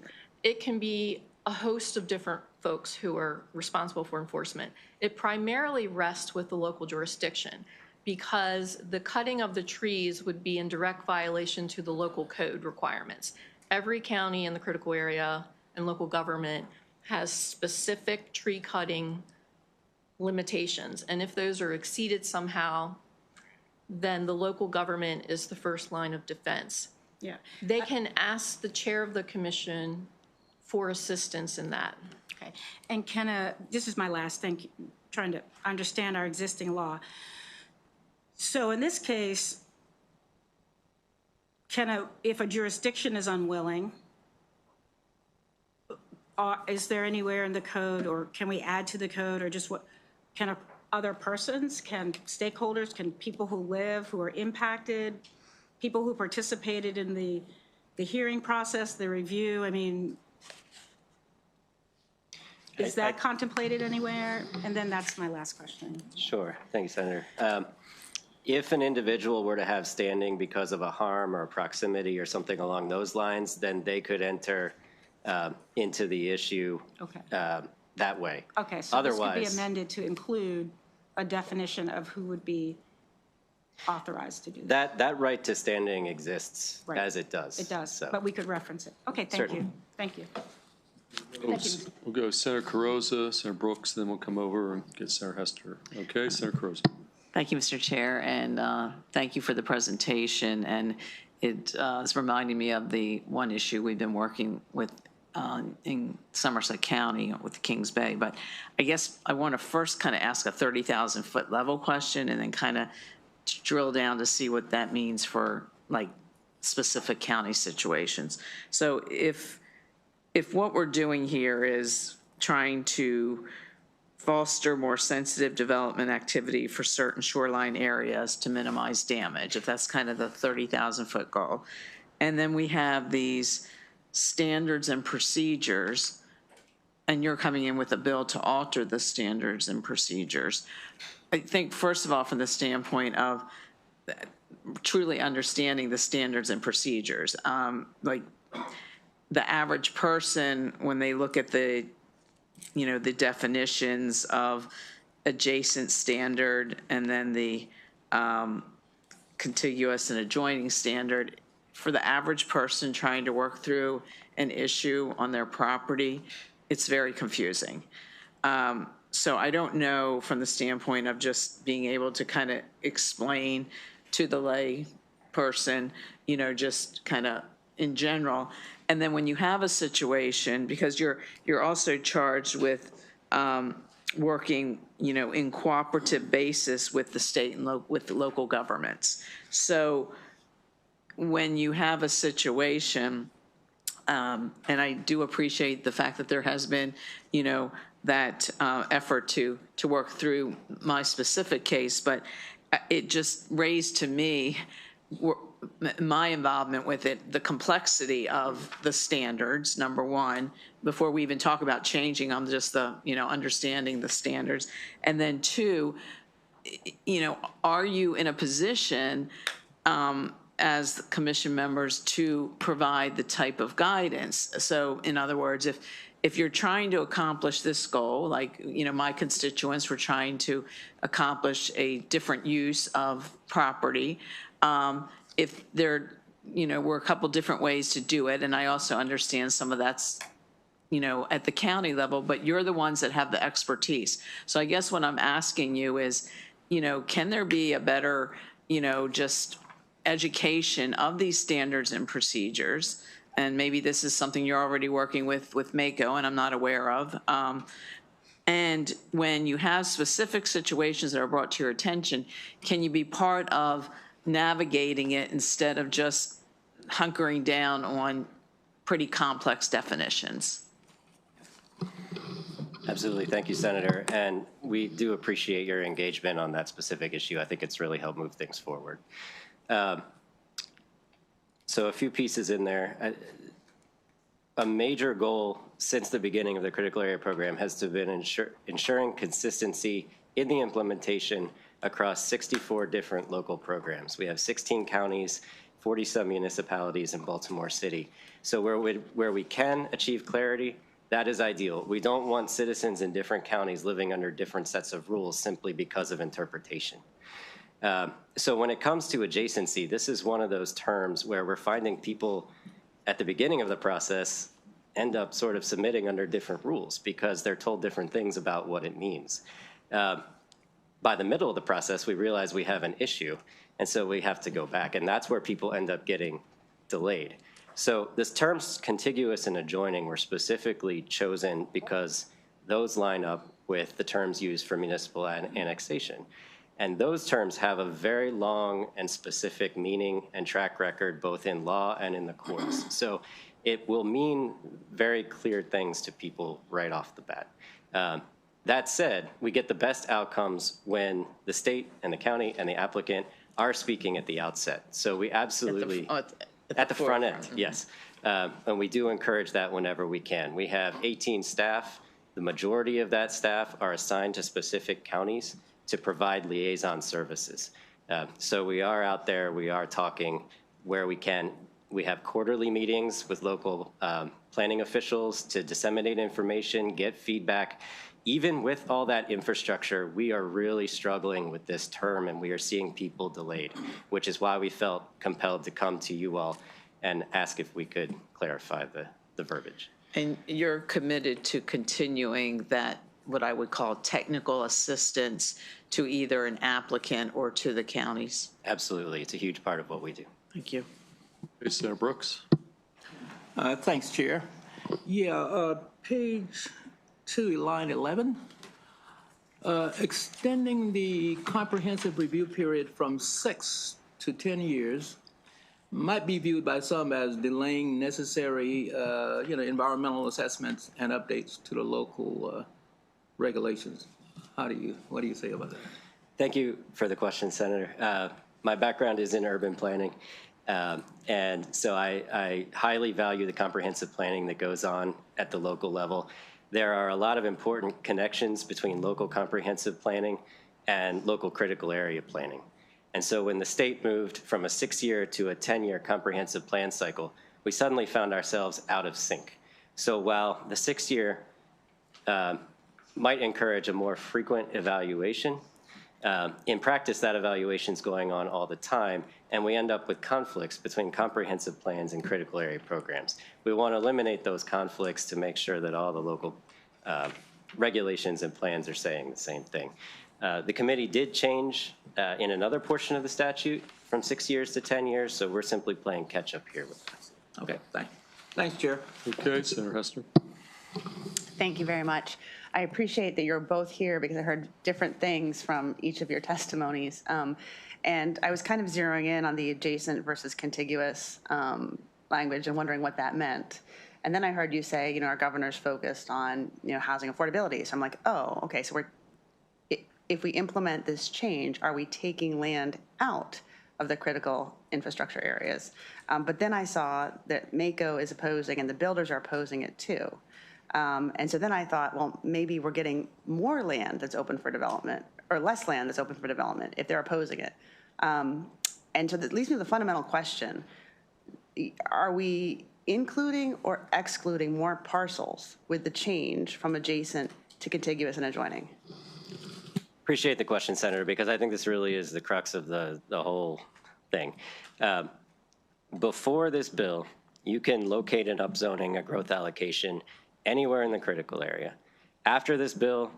Speaker 13: it can be a host of different folks who are responsible for enforcement. It primarily rests with the local jurisdiction because the cutting of the trees would be in direct violation to the local code requirements. Every county in the critical area and local government has specific tree cutting limitations. And if those are exceeded somehow, then the local government is the first line of defense.
Speaker 15: Yeah.
Speaker 13: They can ask the chair of the commission for assistance in that.
Speaker 15: Okay. And this is my last thing, trying to understand our existing law. So in this case, if a jurisdiction is unwilling, is there anywhere in the code, or can we add to the code, or just what, can other persons, can stakeholders, can people who are impacted, people who participated in the hearing process, the review, is that contemplated anywhere? And then that's my last question.
Speaker 14: Sure. Thank you, Senator. If an individual were to have standing because of a harm or a proximity or something along those lines, then they could enter into the issue that way.
Speaker 15: Okay, so this could be amended to include a definition of who would be authorized to do that.
Speaker 14: That right to standing exists as it does.
Speaker 15: It does,
Speaker 14: So.
Speaker 15: but we could reference it. Okay, thank
Speaker 14: Certainly.
Speaker 15: you. Thank you.
Speaker 1: We'll go Senator Carrozza, Senator Brooks, then we'll come over and get Senator Hester. Okay, Senator Carrozza.
Speaker 6: Thank you, Mr. Chair, and thank you for the presentation. And it is reminding me of the one issue we've been working with in Somerset County with Kings Bay. But I guess I want to first kind of ask a 30,000-foot level question and then kind of drill down to see what that means for like specific county situations. So if what we're doing here is trying to foster more sensitive development activity for certain shoreline areas to minimize damage, if that's kind of the 30,000-foot goal, and then we have these standards and procedures, and you're coming in with a bill to alter the standards and procedures. I think, first of all, from the standpoint of truly understanding the standards and procedures, like the average person, when they look at the, the definitions of adjacent standard and then the contiguous and adjoining standard, for the average person trying to work through an issue on their property, it's very confusing. So I don't know from the standpoint of just being able to kind of explain to the lay person, just kind of in general. And then when you have a situation, because you're also charged with working, in cooperative basis with the state and with the local governments. So when you have a situation, and I do appreciate the fact that there has been, that effort to work through my specific case, but it just raised to me my involvement with it, the complexity of the standards, number one, before we even talk about changing them, just the, understanding the standards. And then two, are you in a position as commission members to provide the type of guidance? So in other words, if you're trying to accomplish this goal, like, my constituents were trying to accomplish a different use of property, if there, were a couple different ways to do it, and I also understand some of that's, at the county level, but you're the ones that have the expertise. So I guess what I'm asking you is, can there be a better, just education of these standards and procedures? And maybe this is something you're already working with MACO and I'm not aware of. And when you have specific situations that are brought to your attention, can you be part of navigating it instead of just hunkering down on pretty complex definitions?
Speaker 14: Absolutely. Thank you, Senator. And we do appreciate your engagement on that specific issue. I think it's really helped move things forward. So a few pieces in there. A major goal since the beginning of the critical area program has to been ensuring consistency in the implementation across 64 different local programs. We have 16 counties, 40-some municipalities in Baltimore City. So where we can achieve clarity, that is ideal. We don't want citizens in different counties living under different sets of rules simply because of interpretation. So when it comes to adjacency, this is one of those terms where we're finding people at the beginning of the process end up sort of submitting under different rules because they're told different things about what it means. By the middle of the process, we realize we have an issue, and so we have to go back, and that's where people end up getting delayed. So this terms contiguous and adjoining were specifically chosen because those line up with the terms used for municipal annexation. And those terms have a very long and specific meaning and track record, both in law and in the courts. So it will mean very clear things to people right off the bat. That said, we get the best outcomes when the state and the county and the applicant are speaking at the outset. So we absolutely, at the front end, yes. And we do encourage that whenever we can. We have 18 staff. The majority of that staff are assigned to specific counties to provide liaison services. So we are out there, we are talking where we can. We have quarterly meetings with local planning officials to disseminate information, get feedback. Even with all that infrastructure, we are really struggling with this term and we are seeing people delayed, which is why we felt compelled to come to you all and ask if we could clarify the verbiage.
Speaker 6: And you're committed to continuing that, what I would call technical assistance to either an applicant or to the counties?
Speaker 14: Absolutely. It's a huge part of what we do.
Speaker 6: Thank you.
Speaker 1: Hey, Senator Brooks.
Speaker 5: Thanks, Chair. Yeah, page 2, line 11. Extending the comprehensive review period from 6 to 10 years might be viewed by some as delaying necessary, environmental assessments and updates to the local regulations. What do you say about that?
Speaker 14: Thank you for the question, Senator. My background is in urban planning, and so I highly value the comprehensive planning that goes on at the local level. There are a lot of important connections between local comprehensive planning and local critical area planning. And so when the state moved from a 6-year to a 10-year comprehensive plan cycle, we suddenly found ourselves out of sync. So while the 6-year might encourage a more frequent evaluation, in practice, that evaluation is going on all the time, and we end up with conflicts between comprehensive plans and critical area programs. We want to eliminate those conflicts to make sure that all the local regulations and plans are saying the same thing. The committee did change in another portion of the statute from 6 years to 10 years, so we're simply playing catch up here with that.
Speaker 5: Okay, thanks, Chair.
Speaker 1: Okay, Senator Hester.
Speaker 4: Thank you very much. I appreciate that you're both here because I heard different things from each of your testimonies. And I was kind of zeroing in on the adjacent versus contiguous language and wondering what that meant. And then I heard you say, our governor's focused on, housing affordability. So I'm like, oh, okay, so if we implement this change, are we taking land out of the critical infrastructure areas? But then I saw that MACO is opposing and the builders are opposing it too. And so then I thought, well, maybe we're getting more land that's open for development or less land that's open for development if they're opposing it. And so that leads me to the fundamental question. Are we including or excluding more parcels with the change from adjacent to contiguous and adjoining?
Speaker 14: Appreciate the question, Senator, because I think this really is the crux of the whole thing. Before this bill, you can locate an upzoning, a growth allocation, anywhere in the critical area. After this bill,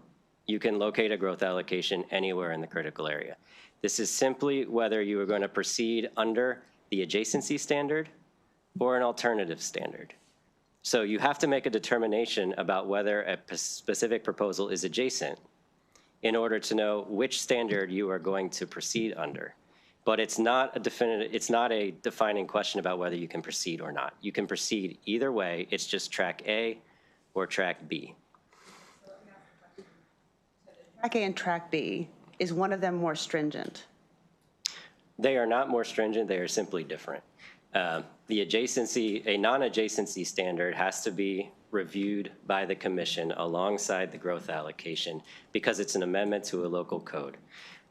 Speaker 14: you can locate a growth allocation anywhere in the critical area. This is simply whether you are going to proceed under the adjacency standard or an alternative standard. So you have to make a determination about whether a specific proposal is adjacent in order to know which standard you are going to proceed under. But it's not a defining question about whether you can proceed or not. You can proceed either way. It's just track A or track B.
Speaker 4: Track A and track B, is one of them more stringent?
Speaker 14: They are not more stringent, they are simply different. The adjacency, a non-adjacency standard has to be reviewed by the commission alongside the growth allocation because it's an amendment to a local code.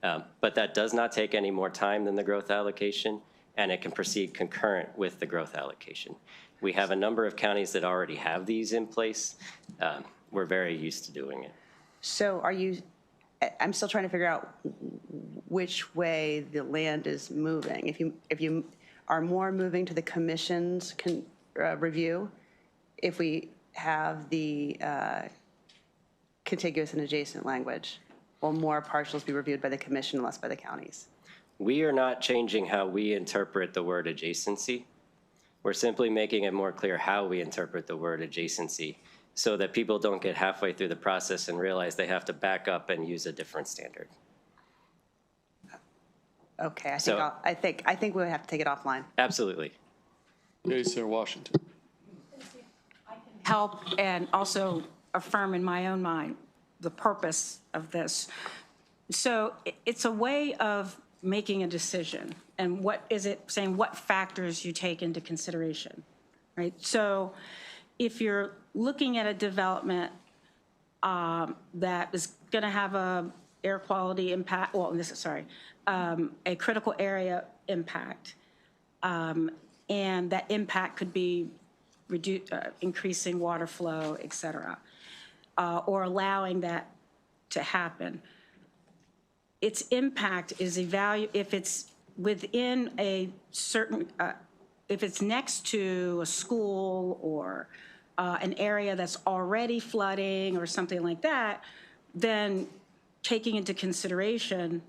Speaker 14: But that does not take any more time than the growth allocation, and it can proceed concurrent with the growth allocation. We have a number of counties that already have these in place. We're very used to doing it.
Speaker 4: So I'm still trying to figure out which way the land is moving. If you are more moving to the commission's review, if we have the contiguous and adjacent language, will more parcels be reviewed by the commission and less by the counties?
Speaker 14: We are not changing how we interpret the word adjacency. We're simply making it more clear how we interpret the word adjacency so that people don't get halfway through the process and realize they have to back up and use a different standard.
Speaker 4: Okay, I think we'll have to take it offline.
Speaker 14: Absolutely.
Speaker 1: Okay, Senator Washington.
Speaker 15: Help and also affirm in my own mind the purpose of this. So it's a way of making a decision. And what is it saying? What factors you take into consideration, right? So if you're looking at a development that is going to have a air quality impact, a critical area impact, and that impact could be increasing water flow, et cetera, or allowing that to happen. Its impact is if it's within a certain, if it's next to a school or an area that's already flooding or something like that, then taking into consideration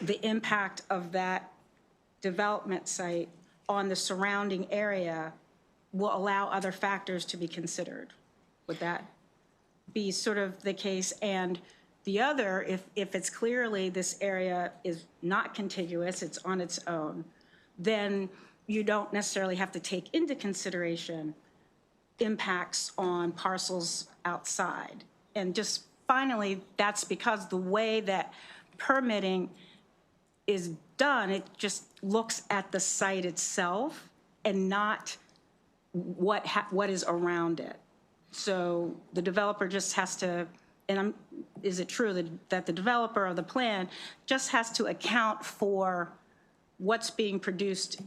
Speaker 15: the impact of that development site on the surrounding area will allow other factors to be considered. Would that be sort of the case? And the other, if it's clearly this area is not contiguous, it's on its own, then you don't necessarily have to take into consideration impacts on parcels outside. And just finally, that's because the way that permitting is done, it just looks at the site itself and not what is around it. So the developer just has to, is it true that the developer of the plan just has to account for what's being produced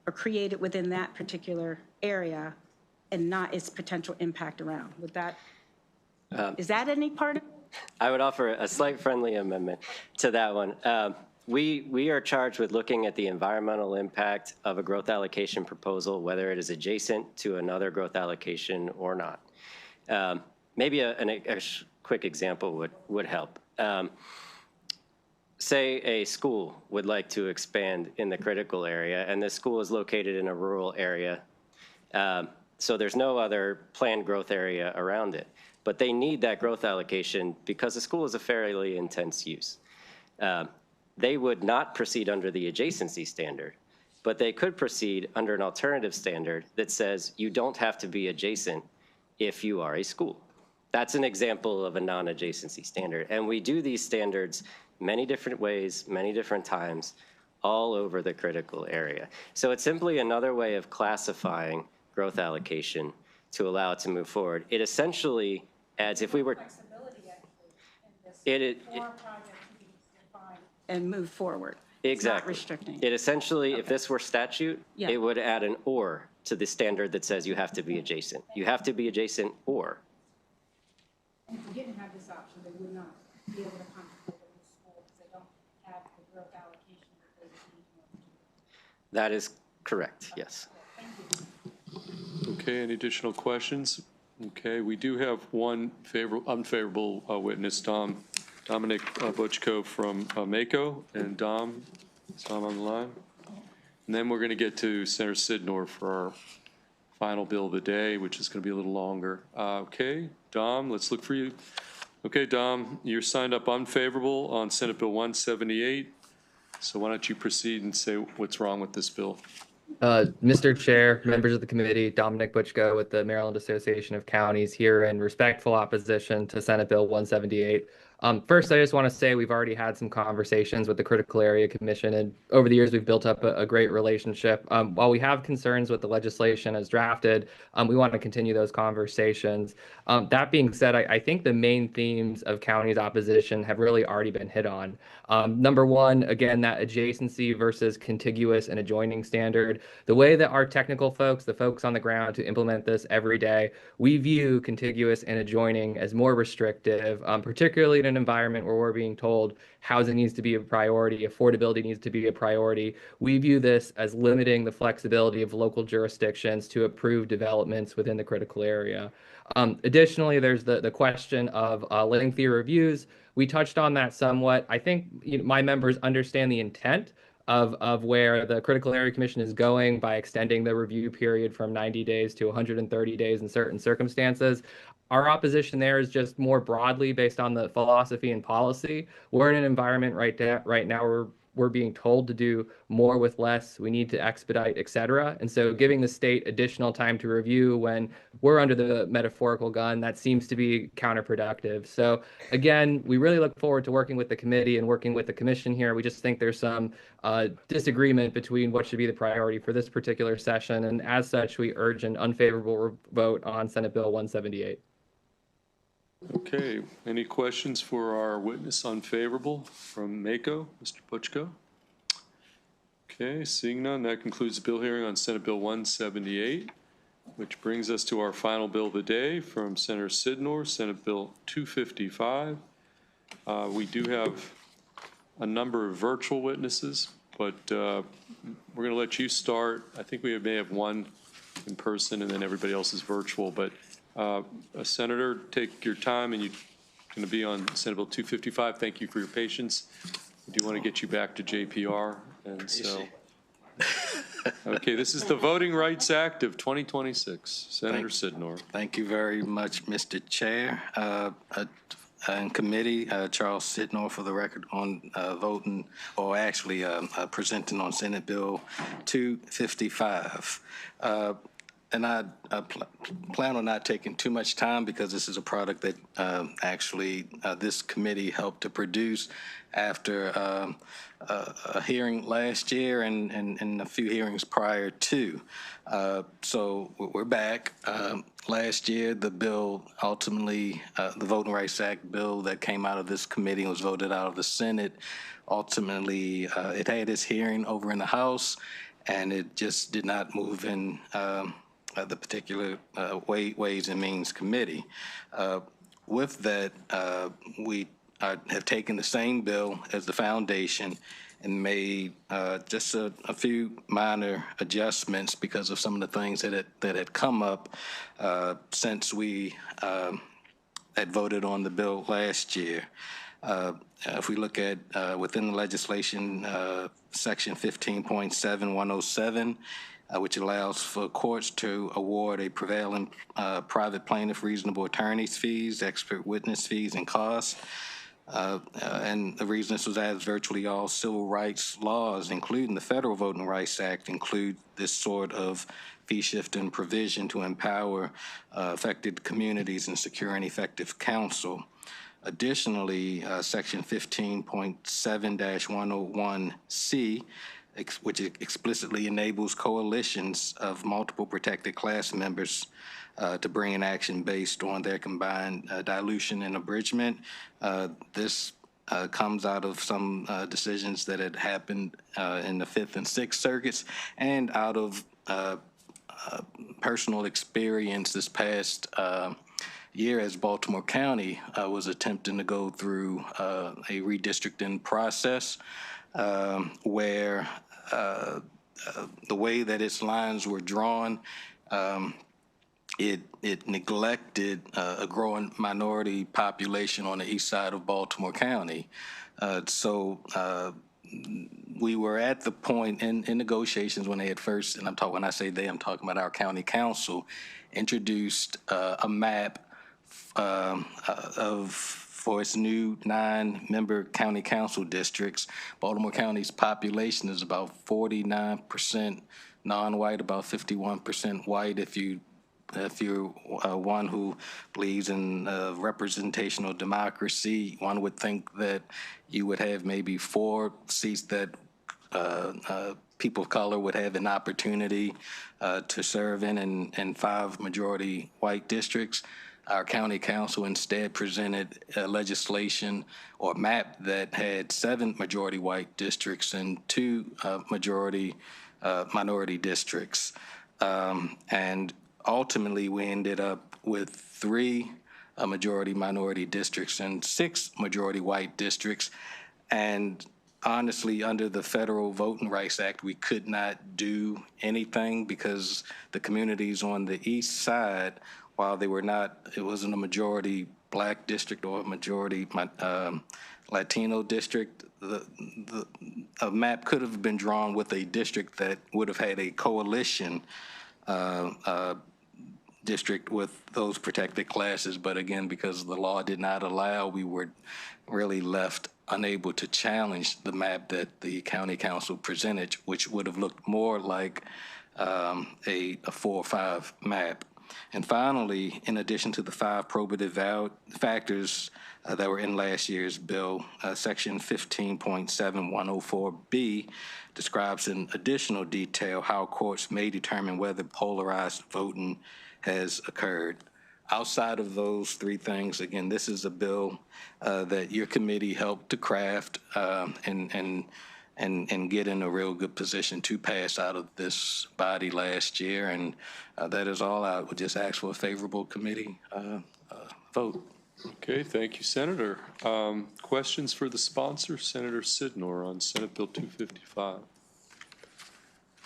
Speaker 15: or created within that particular area and not its potential impact around. Would that, is that any part of?
Speaker 14: I would offer a slight friendly amendment to that one. We are charged with looking at the environmental impact of a growth allocation proposal, whether it is adjacent to another growth allocation or not. Maybe a quick example would help. Say a school would like to expand in the critical area, and this school is located in a rural area, so there's no other planned growth area around it. But they need that growth allocation because the school is a fairly intense use. They would not proceed under the adjacency standard, but they could proceed under an alternative standard that says you don't have to be adjacent if you are a school. That's an example of a non-adjacency standard. And we do these standards many different ways, many different times, all over the critical area. So it's simply another way of classifying growth allocation to allow it to move forward. It essentially adds, if we were,
Speaker 15: and move forward.
Speaker 14: exactly.
Speaker 15: It's not restricting.
Speaker 14: It essentially, if this were statute,
Speaker 15: Yeah.
Speaker 14: it would add an or to the standard that says you have to be adjacent. You have to be adjacent or.
Speaker 15: And if we didn't have this option, they would not be able to contemplate a new school because they don't have the growth allocation that they need.
Speaker 14: That is correct, yes.
Speaker 1: Okay, any additional questions? Okay, we do have one unfavorable witness, Dominic Butchko from Mako. And Dom, is Dom on the line? And then we're going to get to Senator Sidnor for our final bill of the day, which is going to be a little longer. Okay, Dom, let's look for you. Okay, Dom, you're signed up unfavorable on Senate Bill 178. So why don't you proceed and say what's wrong with this bill?
Speaker 16: Mr. Chair, members of the committee, Dominic Butchko with the Maryland Association of Counties here in respectful opposition to Senate Bill 178. First, I just want to say we've already had some conversations with the Critical Area Commission, and over the years we've built up a great relationship. While we have concerns with the legislation as drafted, we want to continue those conversations. That being said, I think the main themes of counties' opposition have really already been hit on. Number one, again, that adjacency versus contiguous and adjoining standard. The way that our technical folks, the folks on the ground to implement this every day, we view contiguous and adjoining as more restrictive, particularly in an environment where we're being told housing needs to be a priority, affordability needs to be a priority. We view this as limiting the flexibility of local jurisdictions to approve developments within the critical area. Additionally, there's the question of lengthy reviews. We touched on that somewhat. I think my members understand the intent of where the Critical Area Commission is going by extending the review period from 90 days to 130 days in certain circumstances. Our opposition there is just more broadly based on the philosophy and policy. We're in an environment right now where we're being told to do more with less, we need to expedite, et cetera. And so giving the state additional time to review when we're under the metaphorical gun, that seems to be counterproductive. So again, we really look forward to working with the committee and working with the commission here. We just think there's some disagreement between what should be the priority for this particular session. And as such, we urge an unfavorable vote on Senate Bill 178.
Speaker 1: Okay, any questions for our witness unfavorable from Mako, Mr. Butchko? Okay, seeing none, that concludes the bill hearing on Senate Bill 178, which brings us to our final bill of the day from Senator Sidnor, Senate Bill 255. We do have a number of virtual witnesses, but we're going to let you start. I think we may have one in person and then everybody else is virtual, but Senator, take your time, and you're going to be on Senate Bill 255. Thank you for your patience. I do want to get you back to JPR, and so. Okay, this is the Voting Rights Act of 2026. Senator Sidnor.
Speaker 17: Thank you very much, Mr. Chair. And committee, Charles Sidnor for the record on voting, or actually presenting on Senate Bill 255. And I plan on not taking too much time because this is a product that actually this committee helped to produce after a hearing last year and a few hearings prior to. So we're back. Last year, the bill ultimately, the Voting Rights Act bill that came out of this committee and was voted out of the Senate, ultimately it had its hearing over in the House. and it just did not move in the particular Ways and Means Committee. With that, we have taken the same bill as the foundation and made just a few minor adjustments because of some of the things that had come up since we had voted on the bill last year. If we look at within the legislation, section 15.7107, which allows for courts to award a prevailing private plaintiff reasonable attorney's fees, expert witness fees, and costs. And the reason this was as virtually all civil rights laws, including the Federal Voting Rights Act, include this sort of fee shifting provision to empower affected communities and secure an effective counsel. Additionally, section 15.7-101C, which explicitly enables coalitions of multiple protected class members to bring an action based on their combined dilution and abridgment. This comes out of some decisions that had happened in the Fifth and Sixth Circuits, and out of personal experience this past year as Baltimore County was attempting to go through a redistricting process where the way that its lines were drawn, it neglected a growing minority population on the east side of Baltimore County. So we were at the point in negotiations when they had first, and when I say they, I'm talking about our county council, introduced a map for its new 9-member county council districts. Baltimore County's population is about 49% non-white, about 51% white. If you're one who believes in representational democracy, one would think that you would have maybe 4 seats that people of color would have an opportunity to serve in, and 5 majority white districts. Our county council instead presented legislation or map that had 7 majority white districts and 2 majority minority districts. And ultimately, we ended up with 3 majority minority districts and 6 majority white districts. And honestly, under the Federal Voting Rights Act, we could not do anything because the communities on the east side, while they were not, it wasn't a majority black district or a majority Latino district, a map could have been drawn with a district that would have had a coalition district with those protected classes. But again, because the law did not allow, we were really left unable to challenge the map that the county council presented, which would have looked more like a 4 or 5 map. And finally, in addition to the 5 probative factors that were in last year's bill, section 15.7104B describes in additional detail how courts may determine whether polarized voting has occurred. Outside of those 3 things, again, this is a bill that your committee helped to craft and get in a real good position to pass out of this body last year. And that is all. I would just ask for a favorable committee vote.
Speaker 1: Okay, thank you, Senator. Questions for the sponsor, Senator Sidnor, on Senate Bill 255?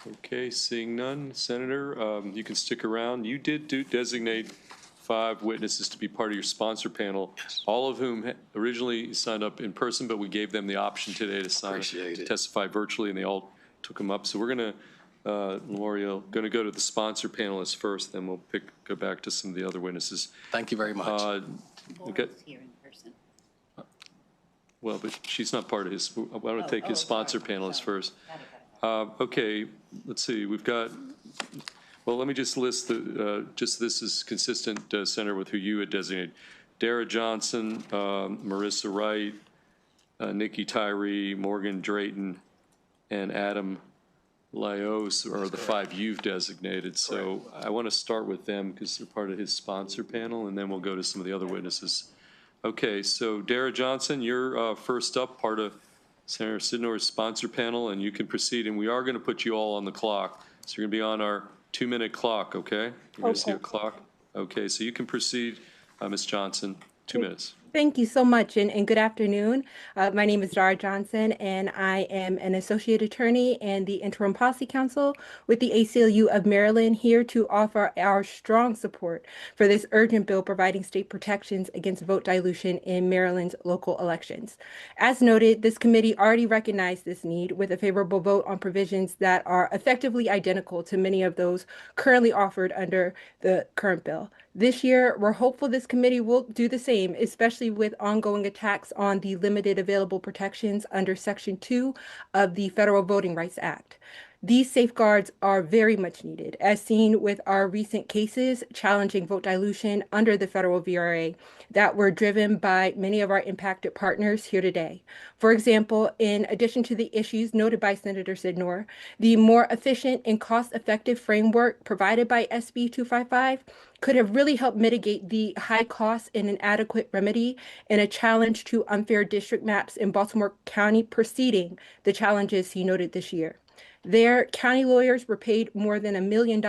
Speaker 1: Okay, seeing none, Senator, you can stick around. You did designate 5 witnesses to be part of your sponsor panel, yes, all of whom originally signed up in person, but we gave them the option today to sign to testify virtually, and they all took them up. So we're going to, L'Oreal, going to go to the sponsor panelists first, then we'll go back to some of the other witnesses.
Speaker 17: Thank you very much.
Speaker 1: Okay.
Speaker 3: Here in person.
Speaker 1: Well, but she's not part of his. Why don't we take his sponsor panelists first? Okay, let's see. We've got. Well, let me just list this is consistent, Senator, with who you had designated. Dara Johnson, Marissa Wright, Nikki Tyree, Morgan Drayton, and Adam Laos are the 5 you've designated. So I want to start with them because they're part of his sponsor panel, and then we'll go to some of the other witnesses. Okay, so Dara Johnson, you're first up, part of Senator Sidnor's sponsor panel, and you can proceed. And we are going to put you all on the clock. So you're going to be on our 2-minute clock, okay? You're going to see a clock. Okay, so you can proceed, Ms. Johnson, 2 minutes.
Speaker 18: Thank you so much, and good afternoon. My name is Dara Johnson, and I am an associate attorney and the interim policy counsel with the ACLU of Maryland, here to offer our strong support for this urgent bill providing state protections against vote dilution in Maryland's local elections. As noted, this committee already recognized this need with a favorable vote on provisions that are effectively identical to many of those currently offered under the current bill. This year, we're hopeful this committee will do the same, especially with ongoing attacks on the limited available protections under Section 2 of the Federal Voting Rights Act. These safeguards are very much needed, as seen with our recent cases challenging vote dilution under the federal VRA that were driven by many of our impacted partners here today. For example, in addition to the issues noted by Senator Sidnor, the more efficient and cost-effective framework provided by SB 255 could have really helped mitigate the high cost and inadequate remedy and a challenge to unfair district maps in Baltimore County preceding the challenges he noted this year. Their county lawyers were paid more than $1 million,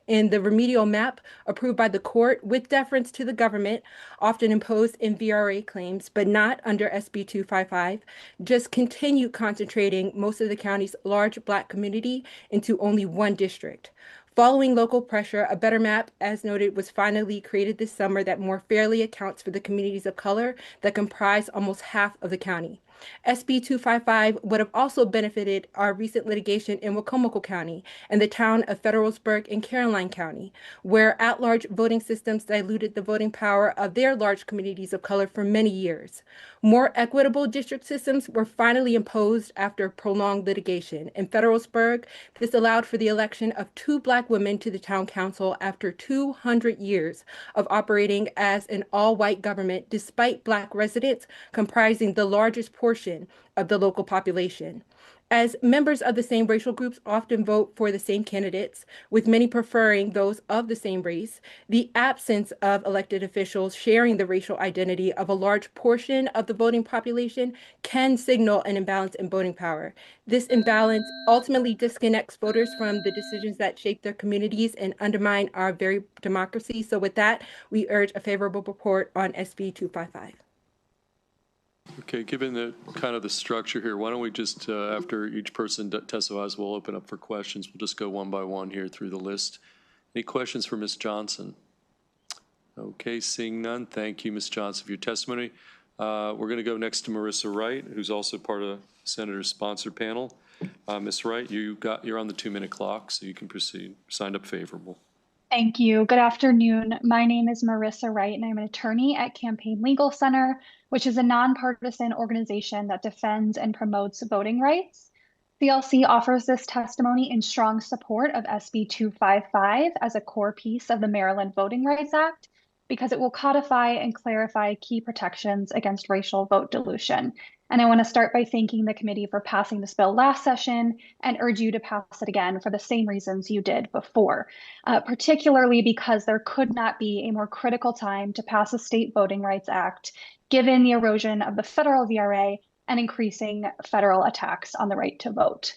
Speaker 18: and the remedial map approved by the court with deference to the government, often imposed in VRA claims, but not under SB 255, just continued concentrating most of the county's large Black community into only one district. Following local pressure, a better map, as noted, was finally created this summer that more fairly accounts for the communities of color that comprise almost half of the county. SB 255 would have also benefited our recent litigation in Wacomico County and the town of Federalsburg in Caroline County, where at-large voting systems diluted the voting power of their large communities of color for many years. More equitable district systems were finally imposed after prolonged litigation. In Federalsburg, this allowed for the election of 2 Black women to the town council after 200 years of operating as an all-white government, despite Black residents comprising the largest portion of the local population. As members of the same racial groups often vote for the same candidates, with many preferring those of the same race, the absence of elected officials sharing the racial identity of a large portion of the voting population can signal an imbalance in voting power. This imbalance ultimately disconnects voters from the decisions that shape their communities and undermine our very democracy. So with that, we urge a favorable report on SB 255.
Speaker 1: Okay, given the kind of the structure here, why don't we just, after each person testifies, we'll open up for questions. We'll just go one by one here through the list. Any questions for Ms. Johnson? Okay, seeing none, thank you, Ms. Johnson, for your testimony. We're going to go next to Marissa Wright, who's also part of Senator's sponsor panel. Ms. Wright, you're on the 2-minute clock, so you can proceed. Signed up favorable.
Speaker 19: Thank you. Good afternoon. My name is Marissa Wright, and I'm an attorney at Campaign Legal Center, which is a nonpartisan organization that defends and promotes voting rights. CLC offers this testimony in strong support of SB 255 as a core piece of the Maryland Voting Rights Act, because it will codify and clarify key protections against racial vote dilution. And I want to start by thanking the committee for passing this bill last session and urge you to pass it again for the same reasons you did before, particularly because there could not be a more critical time to pass a state voting rights act, given the erosion of the federal VRA and increasing federal attacks on the right to vote.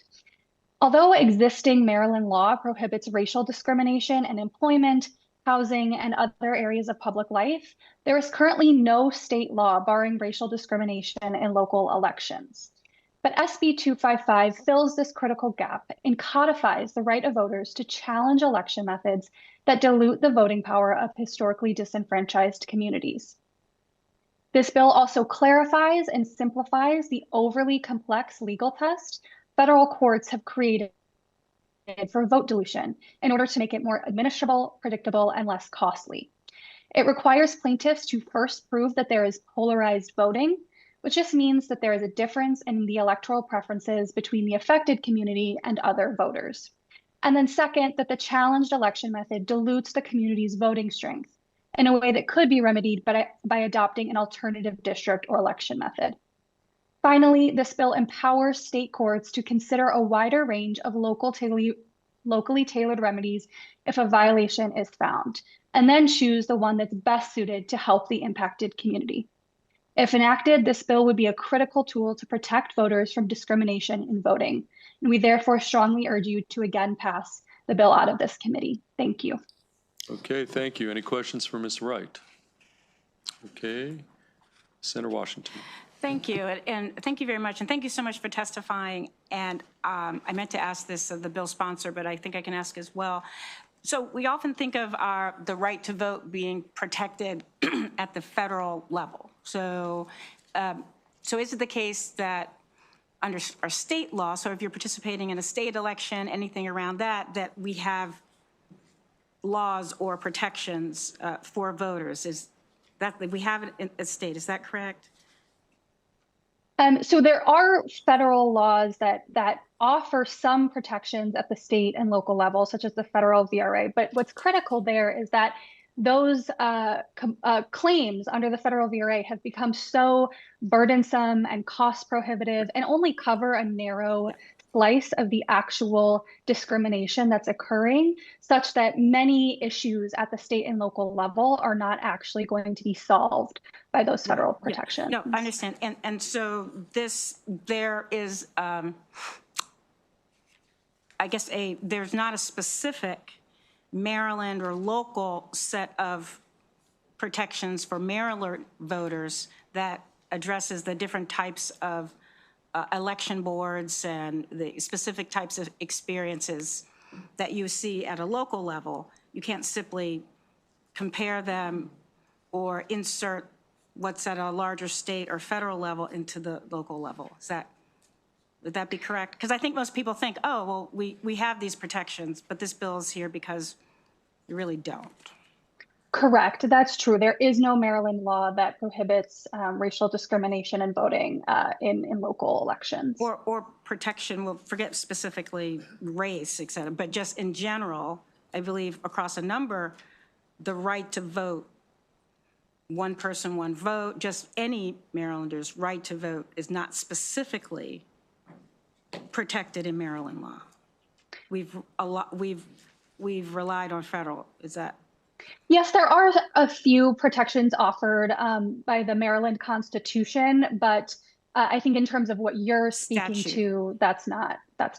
Speaker 19: Although existing Maryland law prohibits racial discrimination in employment, housing, and other areas of public life, there is currently no state law barring racial discrimination in local elections. But SB 255 fills this critical gap and codifies the right of voters to challenge election methods that dilute the voting power of historically disenfranchised communities. This bill also clarifies and simplifies the overly complex legal test federal courts have created for vote dilution in order to make it more administrable, predictable, and less costly. It requires plaintiffs to first prove that there is polarized voting, which just means that there is a difference in the electoral preferences between the affected community and other voters. And then second, that the challenged election method dilutes the community's voting strength in a way that could be remedied by adopting an alternative district or election method. Finally, this bill empowers state courts to consider a wider range of locally tailored remedies if a violation is found, and then choose the one that's best suited to help the impacted community. If enacted, this bill would be a critical tool to protect voters from discrimination in voting. And we therefore strongly urge you to again pass the bill out of this committee. Thank you.
Speaker 1: Okay, thank you. Any questions for Ms. Wright? Okay, Senator Washington.
Speaker 15: Thank you, and thank you very much, and thank you so much for testifying. And I meant to ask this of the bill sponsor, but I think I can ask as well. So we often think of the right to vote being protected at the federal level. So, so is it the case that under our state law, so if you're participating in a state election, anything around that, that we have laws or protections for voters? Is that we have it in a state? Is that correct?
Speaker 19: So there are federal laws that offer some protections at the state and local level, such as the federal VRA. But what's critical there is that those claims under the federal VRA have become so burdensome and cost prohibitive and only cover a narrow slice of the actual discrimination that's occurring, such that many issues at the state and local level are not actually going to be solved by those federal protections.
Speaker 15: No, I understand. And so there is, I guess, there's not a specific Maryland or local set of protections for Maryland voters that addresses the different types of election boards and the specific types of experiences that you see at a local level. You can't simply compare them or insert what's at a larger state or federal level into the local level. Would that be correct? Because I think most people think, oh, well, we have these protections, but this bill is here because we really don't.
Speaker 19: Correct. That's true. There is no Maryland law that prohibits racial discrimination in voting in local elections.
Speaker 15: Or protection, we'll forget specifically race, et cetera, but just in general, I believe across a number, the right to vote, one person, one vote, just any Marylander's right to vote is not specifically protected in Maryland law. We've relied on federal, is that?
Speaker 19: Yes, there are a few protections offered by the Maryland Constitution, but I think in terms of what you're speaking to, that's not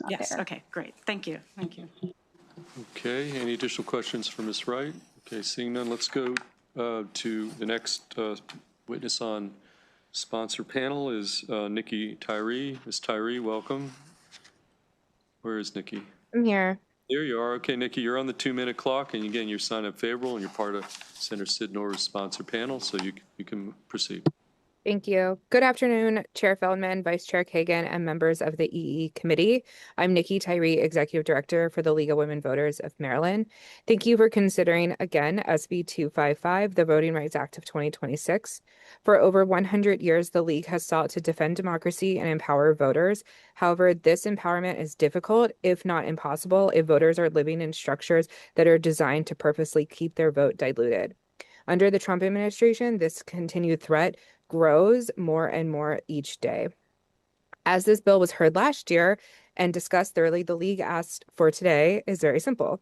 Speaker 15: yes,
Speaker 19: there.
Speaker 15: Okay, great. Thank you. Thank you.
Speaker 1: Okay, any additional questions for Ms. Wright? Okay, seeing none, let's go to the next witness on sponsor panel is Nikki Tyree. Ms. Tyree, welcome. Where is Nikki?
Speaker 20: I'm here.
Speaker 1: There you are. Okay, Nikki, you're on the 2-minute clock, and again, you're signed up favorable, and you're part of Senator Sid Norris' sponsor panel, so you can proceed.
Speaker 20: Thank you. Good afternoon, Chair Feldman, Vice Chair Kagan, and members of the EE Committee. I'm Nikki Tyree, Executive Director for the League of Women Voters of Maryland. Thank you for considering, again, SB 255, the Voting Rights Act of 2026. For over 100 years, the League has sought to defend democracy and empower voters. However, this empowerment is difficult, if not impossible, if voters are living in structures that are designed to purposely keep their vote diluted. Under the Trump administration, this continued threat grows more and more each day. As this bill was heard last year and discussed thoroughly, the League asked for today is very simple.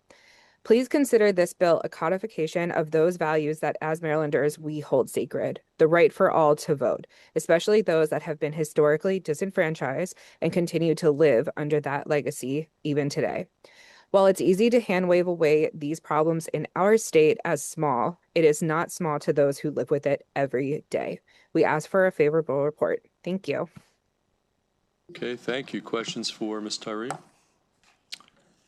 Speaker 20: Please consider this bill a codification of those values that as Marylanders we hold sacred, the right for all to vote, especially those that have been historically disenfranchised and continue to live under that legacy even today. While it's easy to hand wave away these problems in our state as small, it is not small to those who live with it every day. We ask for a favorable report. Thank you.
Speaker 1: Okay, thank you. Questions for Ms. Tyree?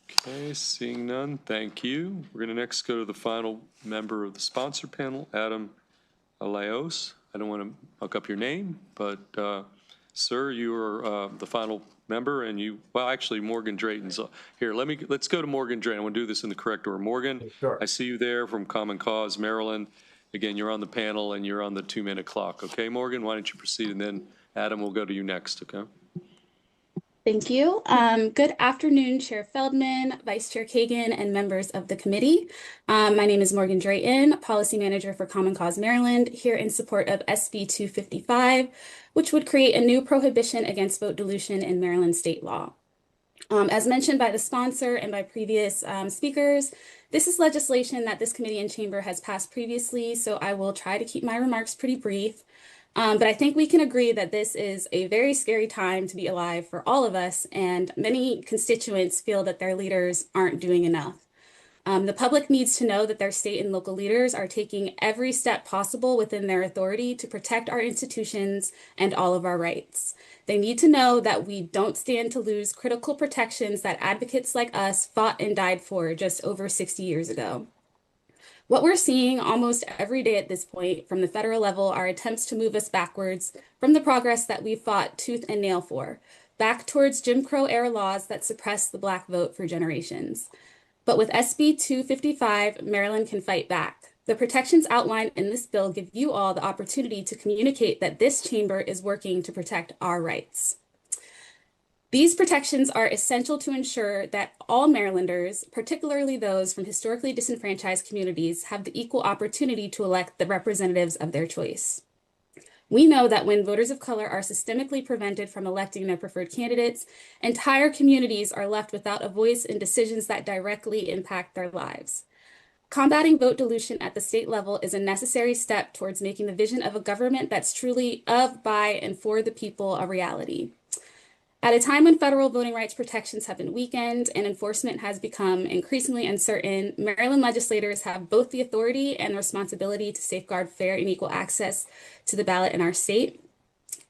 Speaker 1: Okay, seeing none, thank you. We're going to next go to the final member of the sponsor panel, Adam Alaos. I don't want to muck up your name, but sir, you are the final member, and well, actually, Morgan Drayton's here. Let's go to Morgan Drayton. I want to do this in the correct order. Morgan, sure. I see you there from Common Cause, Maryland. Again, you're on the panel, and you're on the 2-minute clock. Okay, Morgan, why don't you proceed, and then Adam will go to you next, okay?
Speaker 21: Thank you. Good afternoon, Chair Feldman, Vice Chair Kagan, and members of the committee. My name is Morgan Drayton, Policy Manager for Common Cause Maryland, here in support of SB 255, which would create a new prohibition against vote dilution in Maryland state law. As mentioned by the sponsor and by previous speakers, this is legislation that this committee and chamber has passed previously, so I will try to keep my remarks pretty brief. But I think we can agree that this is a very scary time to be alive for all of us, and many constituents feel that their leaders aren't doing enough. The public needs to know that their state and local leaders are taking every step possible within their authority to protect our institutions and all of our rights. They need to know that we don't stand to lose critical protections that advocates like us fought and died for just over 60 years ago. What we're seeing almost every day at this point from the federal level are attempts to move us backwards from the progress that we've fought tooth and nail for, back towards Jim Crow era laws that suppressed the Black vote for generations. But with SB 255, Maryland can fight back. The protections outlined in this bill give you all the opportunity to communicate that this chamber is working to protect our rights. These protections are essential to ensure that all Marylanders, particularly those from historically disenfranchised communities, have the equal opportunity to elect the representatives of their choice. We know that when voters of color are systemically prevented from electing their preferred candidates, entire communities are left without a voice in decisions that directly impact their lives. Combating vote dilution at the state level is a necessary step towards making the vision of a government that's truly of, by, and for the people a reality. At a time when federal voting rights protections have been weakened and enforcement has become increasingly uncertain, Maryland legislators have both the authority and the responsibility to safeguard fair and equal access to the ballot in our state.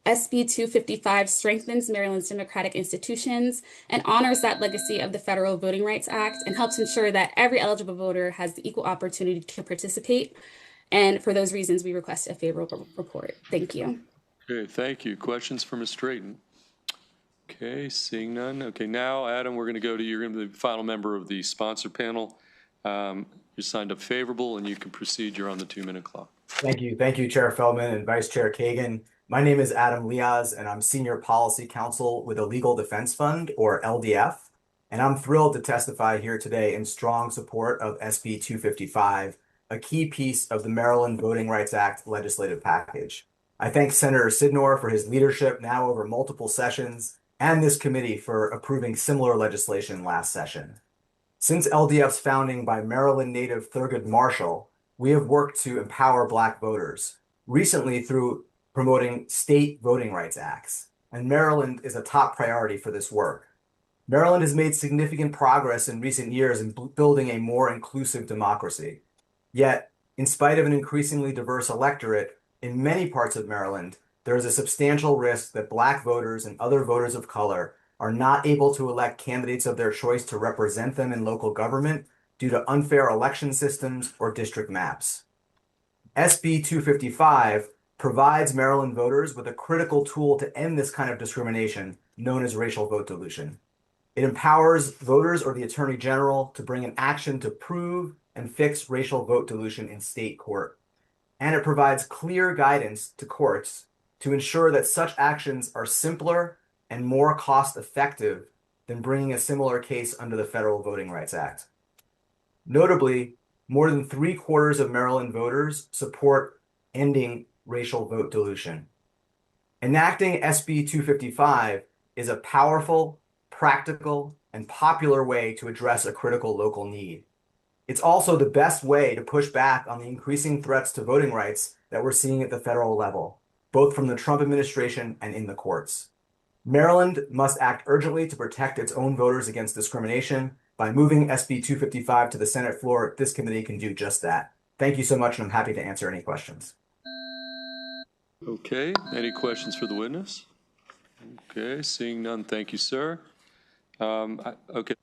Speaker 21: SB 255 strengthens Maryland's democratic institutions and honors that legacy of the Federal Voting Rights Act and helps ensure that every eligible voter has the equal opportunity to participate. And for those reasons, we request a favorable report. Thank you.
Speaker 1: Okay, thank you. Questions for Ms. Drayton? Okay, seeing none. Okay, now, Adam, we're going to go to, you're going to be the final member of the sponsor panel. You signed up favorable, and you can proceed. You're on the 2-minute clock.
Speaker 2: Thank you. Thank you, Chair Feldman and Vice Chair Kagan. My name is Adam Liaz, and I'm Senior Policy Counsel with the Legal Defense Fund, or LDF. And I'm thrilled to testify here today in strong support of SB 255, a key piece of the Maryland Voting Rights Act legislative package. I thank Senator Sidnor for his leadership now over multiple sessions, and this committee for approving similar legislation last session. Since LDF's founding by Maryland native Thurgood Marshall, we have worked to empower Black voters, recently through promoting state voting rights acts, and Maryland is a top priority for this work. Maryland has made significant progress in recent years in building a more inclusive democracy. Yet, in spite of an increasingly diverse electorate, in many parts of Maryland, there is a substantial risk that Black voters and other voters of color are not able to elect candidates of their choice to represent them in local government due to unfair election systems or district maps. SB 255 provides Maryland voters with a critical tool to end this kind of discrimination known as racial vote dilution. It empowers voters or the Attorney General to bring an action to prove and fix racial vote dilution in state court. And it provides clear guidance to courts to ensure that such actions are simpler and more cost-effective than bringing a similar case under the Federal Voting Rights Act. Notably, more than 3/4 of Maryland voters support ending racial vote dilution. Enacting SB 255 is a powerful, practical, and popular way to address a critical local need. It's also the best way to push back on the increasing threats to voting rights that we're seeing at the federal level, both from the Trump administration and in the courts. Maryland must act urgently to protect its own voters against discrimination. By moving SB 255 to the Senate floor, this committee can do just that. Thank you so much, and I'm happy to answer any questions.
Speaker 1: Okay, any questions for the witness? Okay, seeing none, thank you, sir. Okay.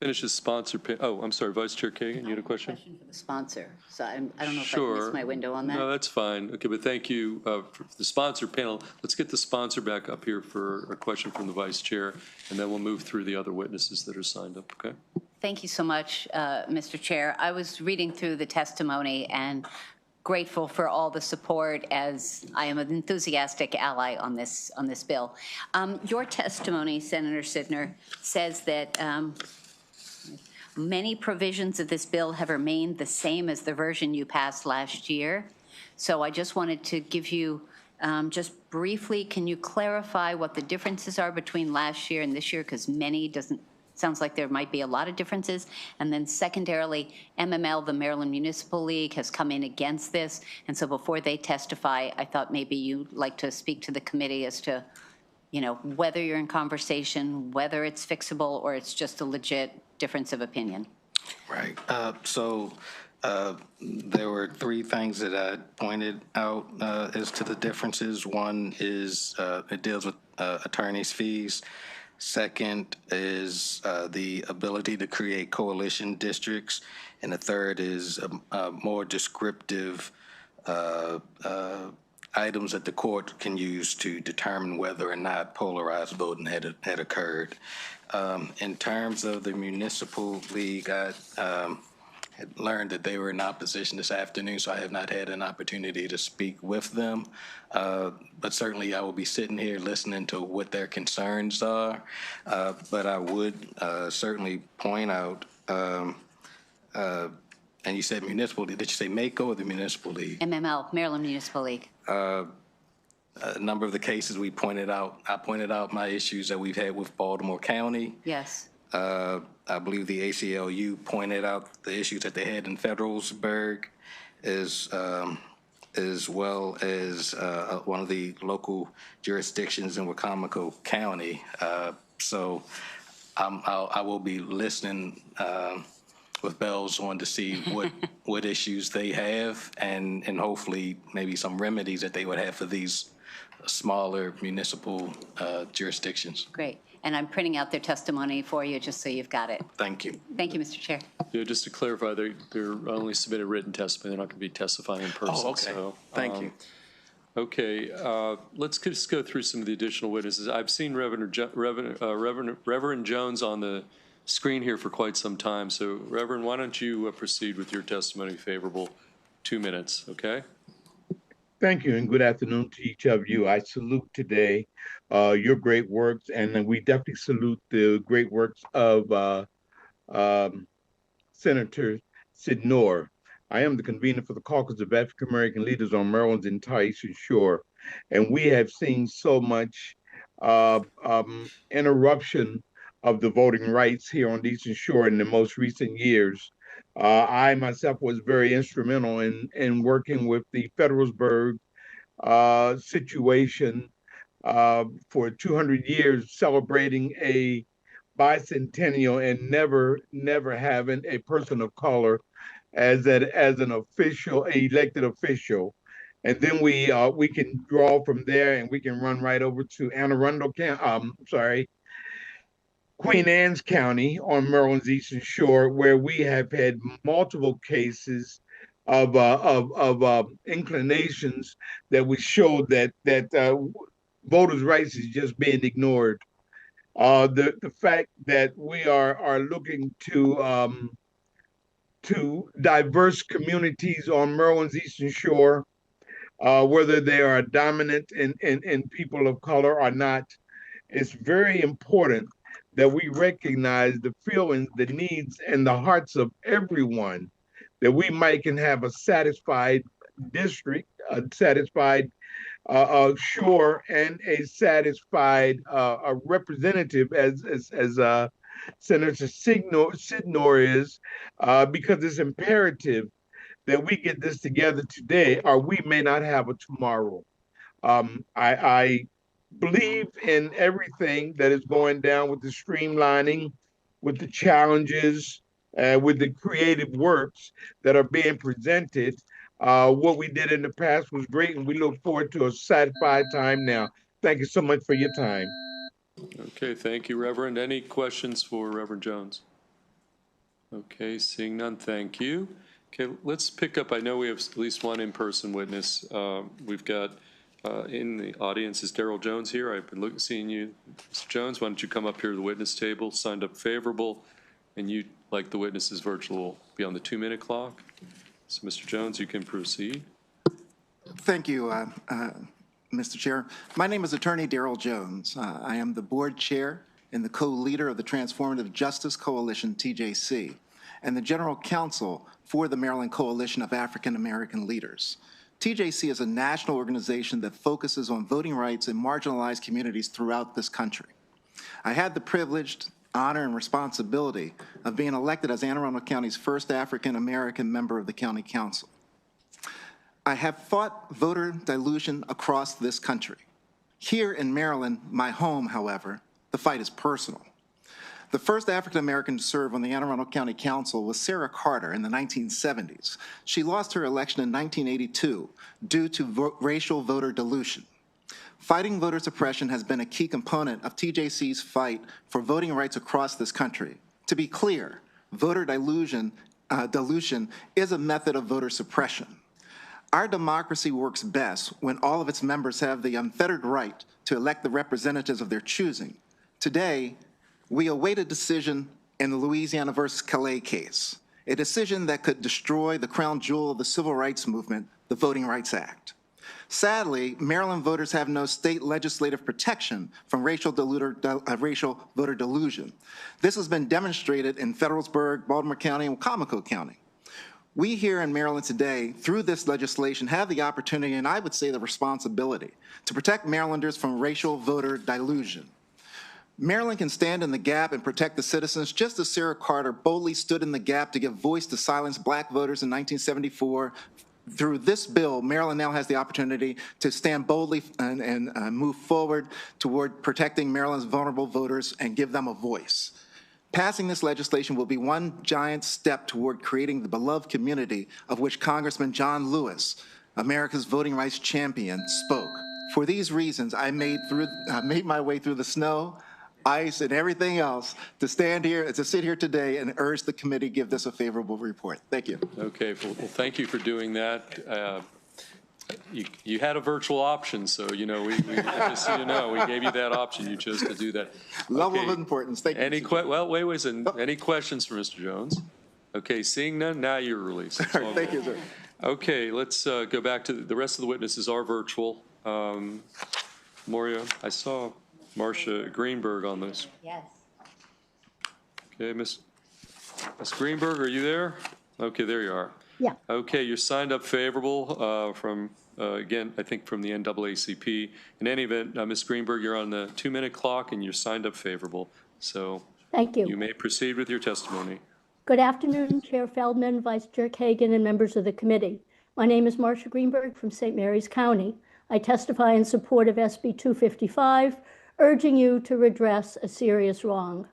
Speaker 1: Finish the sponsor. Oh, I'm sorry, Vice Chair Kagan, you had a question?
Speaker 3: Question for the sponsor. So I don't know if I
Speaker 1: Sure.
Speaker 3: missed my window on that.
Speaker 1: No, that's fine. Okay, but thank you for the sponsor panel. Let's get the sponsor back up here for a question from the Vice Chair, and then we'll move through the other witnesses that are signed up, okay?
Speaker 3: Thank you so much, Mr. Chair. I was reading through the testimony and grateful for all the support, as I am an enthusiastic ally on this bill. Your testimony, Senator Sidnor, says that many provisions of this bill have remained the same as the version you passed last year. So I just wanted to give you, just briefly, can you clarify what the differences are between last year and this year? Because many doesn't Sounds like there might be a lot of differences. And then secondarily, MML, the Maryland Municipal League, has come in against this. And so before they testify, I thought maybe you'd like to speak to the committee as to, you know, whether you're in conversation, whether it's fixable, or it's just a legit difference of opinion.
Speaker 17: Right. There were three things that I pointed out as to the differences. One is it deals with attorneys' fees. Second is the ability to create coalition districts. And the third is more descriptive items that the court can use to determine whether or not polarized voting had occurred. In terms of the municipal league, I had learned that they were in opposition this afternoon, so I have not had an opportunity to speak with them. But certainly I will be sitting here listening to what their concerns are. But I would certainly point out, and you said municipal, did you say MACO or the municipal league?
Speaker 3: MML, Maryland Municipal League.
Speaker 17: A number of the cases I pointed out my issues that we've had with Baltimore County.
Speaker 3: Yes.
Speaker 17: I believe the ACLU pointed out the issues that they had in Federalsburg, as well as one of the local jurisdictions in Wacomico County. So I will be listening with bells on to see what issues they have, and hopefully maybe some remedies that they would have for these smaller municipal jurisdictions.
Speaker 3: Great. And I'm printing out their testimony for you just so you've got it.
Speaker 17: Thank you.
Speaker 3: Thank you, Mr. Chair.
Speaker 1: Yeah, just to clarify, they're only submitted written testimony. They're not going to be testifying in person.
Speaker 17: Oh, okay.
Speaker 1: So,
Speaker 17: Thank you.
Speaker 1: Okay, let's just go through some of the additional witnesses. I've seen Reverend Jones on the screen here for quite some time. So, Reverend, why don't you proceed with your testimony favorable? 2 minutes, okay?
Speaker 8: Thank you, and good afternoon to each of you. I salute today your great works, and we definitely salute the great works of Senator Sidnor. I am the convener for the Caucus of African American Leaders on Maryland's entire Eastern Shore, and we have seen so much interruption of the voting rights here on the Eastern Shore in the most recent years. I myself was very instrumental in working with the Federalsburg situation for 200 years, celebrating a bicentennial and never having a person of color as an official, elected official. And then we can draw from there, and we can run right over to Anne Arundel County, Queen Anne's County on Maryland's Eastern Shore, where we have had multiple cases of inclinations that would show that voters' rights is just being ignored. The fact that we are looking to diverse communities on Maryland's Eastern Shore, whether they are dominant in people of color or not, it's very important that we recognize the feelings, the needs, and the hearts of everyone, that we can have a satisfied district, a satisfied shore, and a satisfied representative as Senator Sidnor is, because it's imperative that we get this together today, or we may not have a tomorrow. I believe in everything that is going down with the streamlining, with the challenges, with the creative works that are being presented. What we did in the past was great, and we look forward to a satisfied time now. Thank you so much for your time.
Speaker 1: Okay, thank you, Reverend. Any questions for Reverend Jones? Okay, seeing none, thank you. Okay, let's pick up. I know we have at least one in-person witness. We've got in the audience is Daryl Jones here. I've been seeing you. Mr. Jones, why don't you come up here to the witness table, signed up favorable, and you, like the witnesses virtual, will be on the 2-minute clock. So, Mr. Jones, you can proceed.
Speaker 22: Thank you, Mr. Chair. My name is Attorney Daryl Jones. I am the board chair and the co-leader of the Transformative Justice Coalition, TJC, and the general counsel for the Maryland Coalition of African American Leaders. TJC is a national organization that focuses on voting rights in marginalized communities throughout this country. I had the privilege honor, and responsibility of being elected as Anne Arundel County's first African-American member of the County Council. I have fought voter dilution across this country. Here in Maryland, my home, however, the fight is personal. The first African-American to serve on the Anne Arundel County Council was Sarah Carter in the 1970s. She lost her election in 1982 due to racial voter dilution. Fighting voter suppression has been a key component of TJC's fight for voting rights across this country. To be clear, voter dilution is a method of voter suppression. Our democracy works best when all of its members have the unfettered right to elect the representatives of their choosing. Today, we await a decision in the Louisiana versus Calais case, a decision that could destroy the crown jewel of the civil rights movement, the Voting Rights Act. Sadly, Maryland voters have no state legislative protection from racial voter delusion. This has been demonstrated in Federalsburg, Baltimore County, and Wacomico County. We here in Maryland today, through this legislation, have the opportunity, and I would say the responsibility, to protect Marylanders from racial voter dilution. Maryland can stand in the gap and protect the citizens just as Sarah Carter boldly stood in the gap to give voice to silence black voters in 1974. Through this bill, Maryland now has the opportunity to stand boldly and move forward toward protecting Maryland's vulnerable voters and give them a voice. Passing this legislation will be one giant step toward creating the beloved community of which Congressman John Lewis, America's voting rights champion, spoke. For these reasons, I made my way through the snow, ice, and everything else to sit here today and urge the committee give this a favorable report. Thank you.
Speaker 1: Okay, well, thank you for doing that. You had a virtual option, so, you know, we just so you know, we gave you that option. You chose to do that.
Speaker 22: Level of importance. Thank you.
Speaker 1: Any questions for Mr. Jones? Okay, seeing none, now you're released.
Speaker 22: Thank you, sir.
Speaker 1: Okay, let's go back to the rest of the witnesses are virtual. Moria, I saw Marcia Greenberg on this.
Speaker 3: Yes.
Speaker 1: Okay, Miss Greenberg, are you there? Okay, there you are.
Speaker 9: Yeah.
Speaker 1: Okay, you're signed up favorable from, again, I think from the NAACP. In any event, Ms. Greenberg, you're on the 2-minute clock and you're signed up favorable. So
Speaker 9: thank you.
Speaker 1: You may proceed with your testimony.
Speaker 9: Good afternoon, Chair Feldman, Vice Chair Kagan, and members of the committee. My name is Marcia Greenberg from St. Mary's County. I testify in support of SB 255, urging you to redress a serious wrong.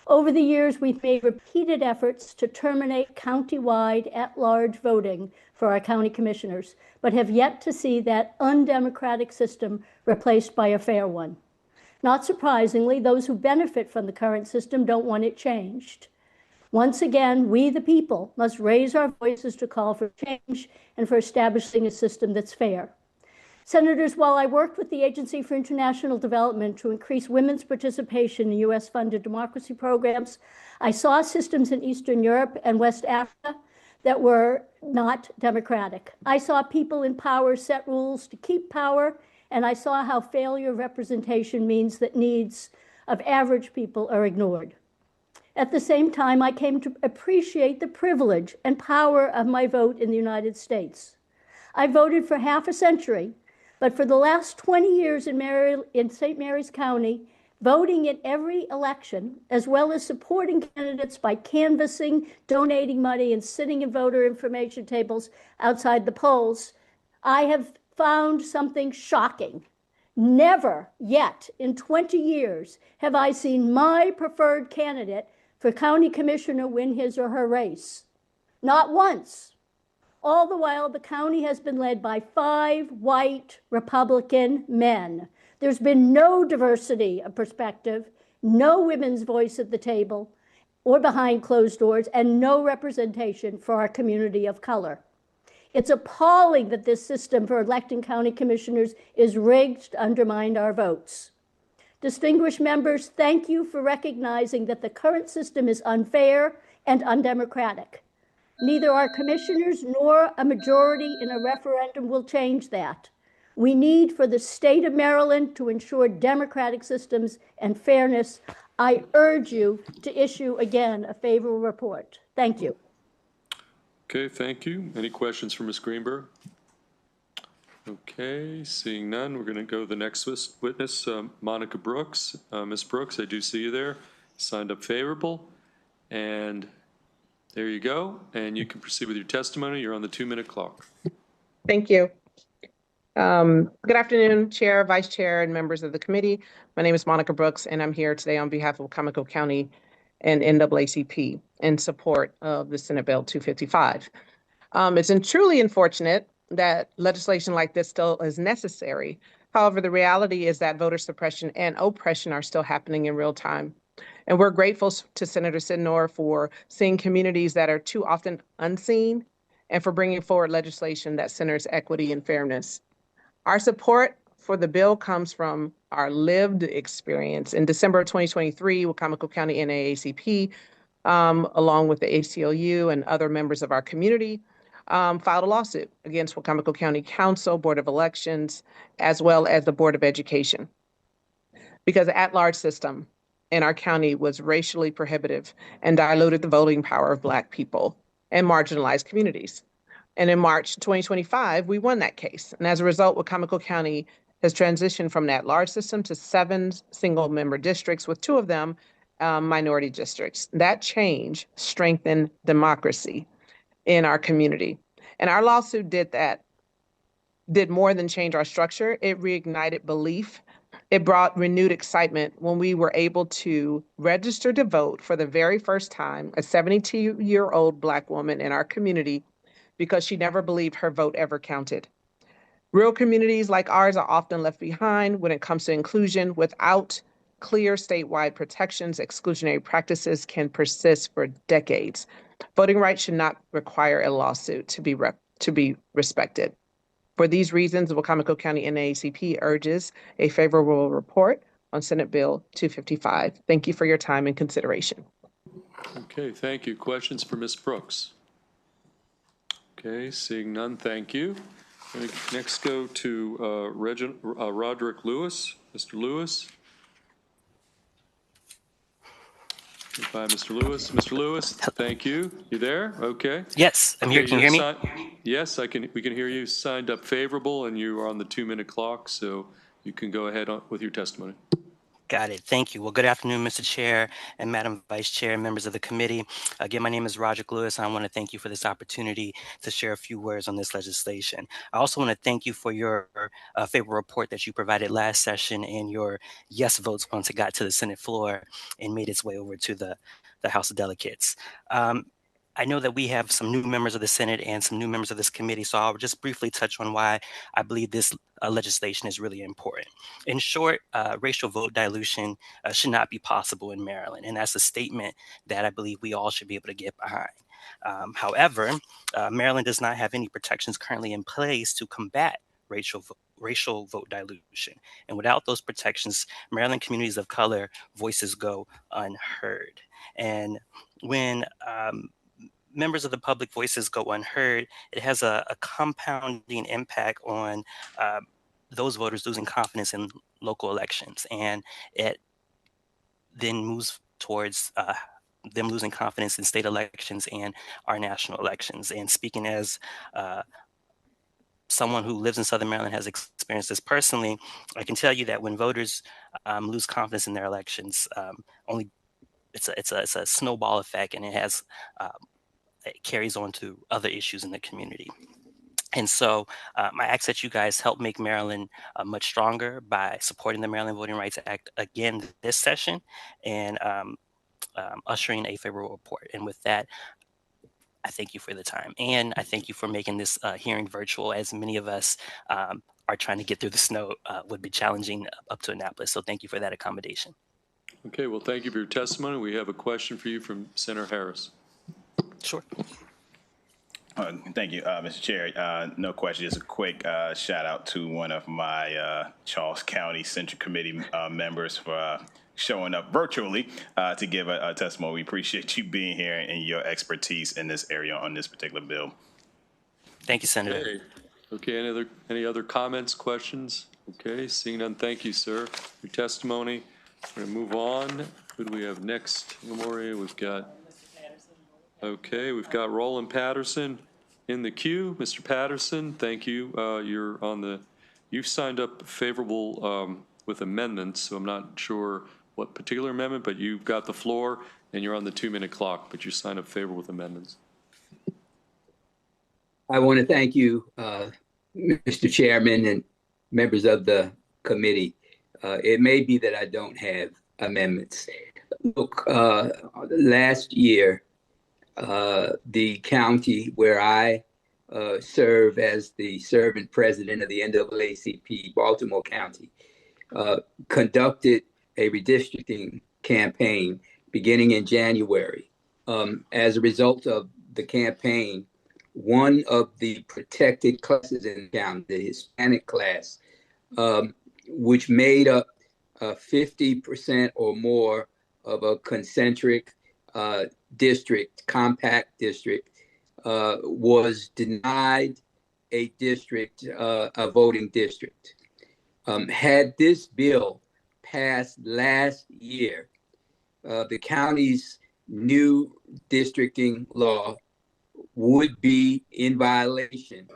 Speaker 9: Over the years, we've made repeated efforts to terminate county-wide at-large voting for our county commissioners, but have yet to see that undemocratic system replaced by a fair one. Not surprisingly, those who benefit from the current system don't want it changed. Once again, we the people must raise our voices to call for change and for establishing a system that's fair. Senators, while I worked with the Agency for International Development to increase women's participation in US-funded democracy programs, I saw systems in Eastern Europe and West Africa that were not democratic. I saw people in power set rules to keep power, and I saw how failure of representation means that needs of average people are ignored. At the same time, I came to appreciate the privilege and power of my vote in the United States. I voted for half a century, but for the last 20 years in St. Mary's County, voting in every election, as well as supporting candidates by canvassing, donating money, and sitting in voter information tables outside the polls, I have found something shocking. Never yet in 20 years have I seen my preferred candidate for county commissioner win his or her race. Not once. All the while, the county has been led by 5 white Republican men. There's been no diversity of perspective, no women's voice at the table or behind closed doors, and no representation for our community of color. It's appalling that this system for electing county commissioners is rigged to undermine our votes. Distinguished members, thank you for recognizing that the current system is unfair and undemocratic. Neither our commissioners nor a majority in a referendum will change that. We need for the state of Maryland to ensure democratic systems and fairness. I urge you to issue again a favorable report. Thank you.
Speaker 1: Okay, thank you. Any questions for Ms. Greenberg? Okay, seeing none, we're going to go to the next witness, Monica Brooks. Ms. Brooks, I do see you there. signed up favorable. And there you go. And you can proceed with your testimony. You're on the 2-minute clock.
Speaker 10: Thank you. Good afternoon, Chair, Vice Chair, and members of the committee. My name is Monica Brooks, and I'm here today on behalf of Comico County and NAACP in support of the Senate Bill 255. It's truly unfortunate that legislation like this still is necessary. However, the reality is that voter suppression and oppression are still happening in real time. And we're grateful to Senator Sidnor for seeing communities that are too often unseen and for bringing forward legislation that centers equity and fairness. Our support for the bill comes from our lived experience. In December of 2023, Wacomico County NAACP, along with the ACLU and other members of our community, filed a lawsuit against Wacomico County Council, Board of Elections, as well as the Board of Education, because the at-large system in our county was racially prohibitive and diluted the voting power of Black people and marginalized communities. And in March 2025, we won that case. And as a result, Wacomico County has transitioned from that large system to 7 single-member districts, with 2 of them minority districts. That change strengthened democracy in our community. And our lawsuit did more than change our structure. It reignited belief. It brought renewed excitement when we were able to register to vote for the very first time, a 72-year-old Black woman in our community, because she never believed her vote ever counted. Rural communities like ours are often left behind when it comes to inclusion. Without clear statewide protections, exclusionary practices can persist for decades. Voting rights should not require a lawsuit to be respected. For these reasons, the Wacomico County NAACP urges a favorable report on Senate Bill 255. Thank you for your time and consideration.
Speaker 1: Okay, thank you. Questions for Ms. Brooks? Okay, seeing none, thank you. Next go to Roderick Lewis. Mr. Lewis. Goodbye, Mr. Lewis. Mr. Lewis, thank you. You there? Okay.
Speaker 12: Yes, I'm here. Can you hear me?
Speaker 1: Yes, we can hear you. Signed up favorable, and you are on the 2-minute clock, so you can go ahead with your testimony.
Speaker 12: Got it. Thank you. Well, good afternoon, Mr. Chair and Madam Vice Chair and members of the committee. Again, my name is Roderick Lewis. I want to thank you for this opportunity to share a few words on this legislation. I also want to thank you for your favorable report that you provided last session and your yes votes once it got to the Senate floor and made its way over to the House of Delegates. I know that we have some new members of the Senate and some new members of this committee, so I'll just briefly touch on why I believe this legislation is really important. In short, racial vote dilution should not be possible in Maryland, and that's a statement that I believe we all should be able to get behind. However, Maryland does not have any protections currently in place to combat racial vote dilution. And without those protections, Maryland communities of color voices go unheard. And when members of the public voices go unheard, it has a compounding impact on those voters losing confidence in local elections. And it then moves towards them losing confidence in state elections and our national elections. And speaking as someone who lives in Southern Maryland, has experienced this personally, I can tell you that when voters lose confidence in their elections, it's a snowball effect, and it carries on to other issues in the community. And so I ask that you guys help make Maryland much stronger by supporting the Maryland Voting Rights Act again this session and ushering a favorable report. And with that, I thank you for the time. And I thank you for making this hearing virtual, as many of us are trying to get through the snow would be challenging up to Annapolis. So thank you for that accommodation.
Speaker 1: Okay, well, thank you for your testimony. We have a question for you from Senator Harris.
Speaker 12: Sure.
Speaker 23: Thank you, Mr. Chair. No question, just a quick shout out to one of my Charles County Central Committee members for showing up virtually to give a testimony. We appreciate you being here and your expertise in this area on this particular bill.
Speaker 12: Thank you, Senator.
Speaker 1: Okay, any other comments, questions? Okay, seeing none, thank you, sir, for your testimony. We're going to move on. Who do we have next, Memoria? We've got Roland Patterson in the queue. Mr. Patterson, thank you. You've signed up favorable with amendments, so I'm not sure what particular amendment, but you've got the floor and you're on the 2-minute clock, but you sign up favor with amendments.
Speaker 7: I want to thank you, Mr. Chairman and members of the committee. It may be that I don't have amendments. Look, last year, the county where I serve as the servant president of the NAACP, Baltimore County, conducted a redistricting campaign beginning in January. As a result of the campaign, one of the protected classes in the county, the Hispanic class, which made up 50% or more of a concentric district, compact district, was denied a district, a voting district. Had this bill passed last year, the county's new districting law would be in violation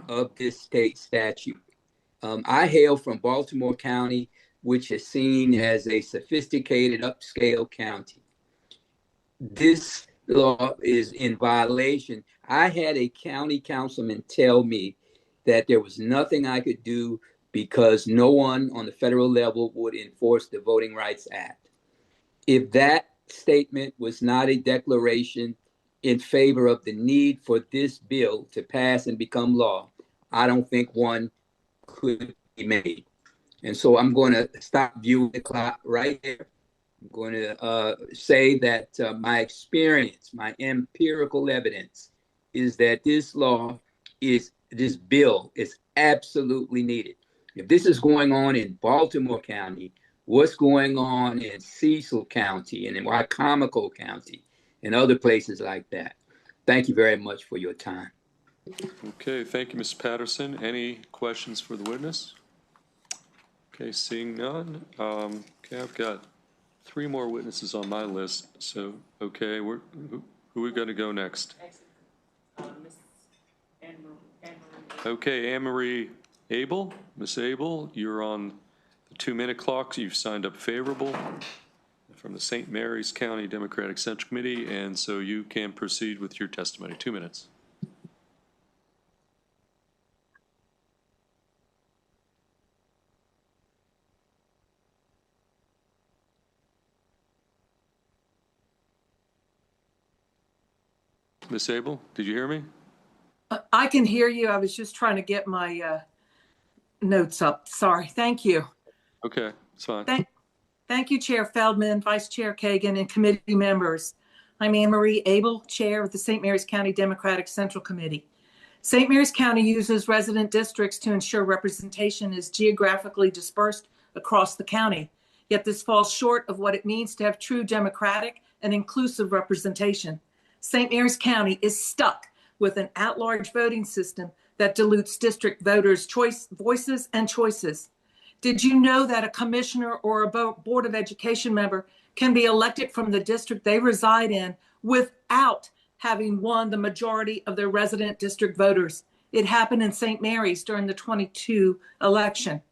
Speaker 7: of this state statute. I hail from Baltimore County, which is seen as a sophisticated upscale county. This law is in violation. I had a county councilman tell me that there was nothing I could do because no one on the federal level would enforce the Voting Rights Act. If that statement was not a declaration in favor of the need for this bill to pass and become law, I don't think one could be made. And so I'm going to stop viewing the clock right there. I'm going to say that my experience, my empirical evidence is that this bill is absolutely needed. If this is going on in Baltimore County, what's going on in Cecil County and in Wycomico County and other places like that? Thank you very much for your time.
Speaker 1: Okay, thank you, Mr. Patterson. Any questions for the witness? Okay, seeing none. Okay, I've got 3 more witnesses on my list. So, okay, who are we going to go next? Okay, Anne-Marie Abel. Miss Abel, you're on the 2-minute clock. You've signed up favorable from the St. Mary's County Democratic Central Committee, and so you can proceed with your testimony. 2 minutes. Miss Abel, did you hear me?
Speaker 11: I can hear you. I was just trying to get my notes up. Sorry. Thank you.
Speaker 1: Okay, it's fine.
Speaker 11: Thank you, Chair Feldman, Vice Chair Kagan, and committee members. I'm Anne-Marie Abel, Chair of the St. Mary's County Democratic Central Committee. St. Mary's County uses resident districts to ensure representation is geographically dispersed across the county. Yet this falls short of what it means to have true democratic and inclusive representation. St. Mary's County is stuck with an at-large voting system that dilutes district voters' voices and choices. Did you know that a commissioner or a Board of Education member can be elected from the district they reside in without having won the majority of their resident district voters? It happened in St. Mary's during the 22 election.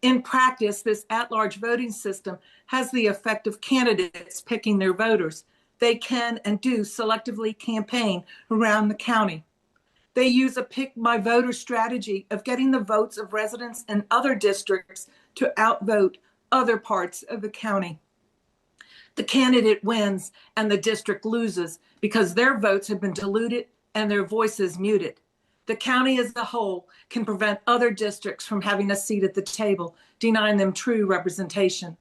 Speaker 11: In practice, this at-large voting system has the effect of candidates picking their voters. They can and do selectively campaign around the county. They use a pick my voter strategy of getting the votes of residents in other districts to outvote other parts of the county. The candidate wins and the district loses because their votes have been diluted and their voices muted. The county as a whole can prevent other districts from having a seat at the table, denying them true representation.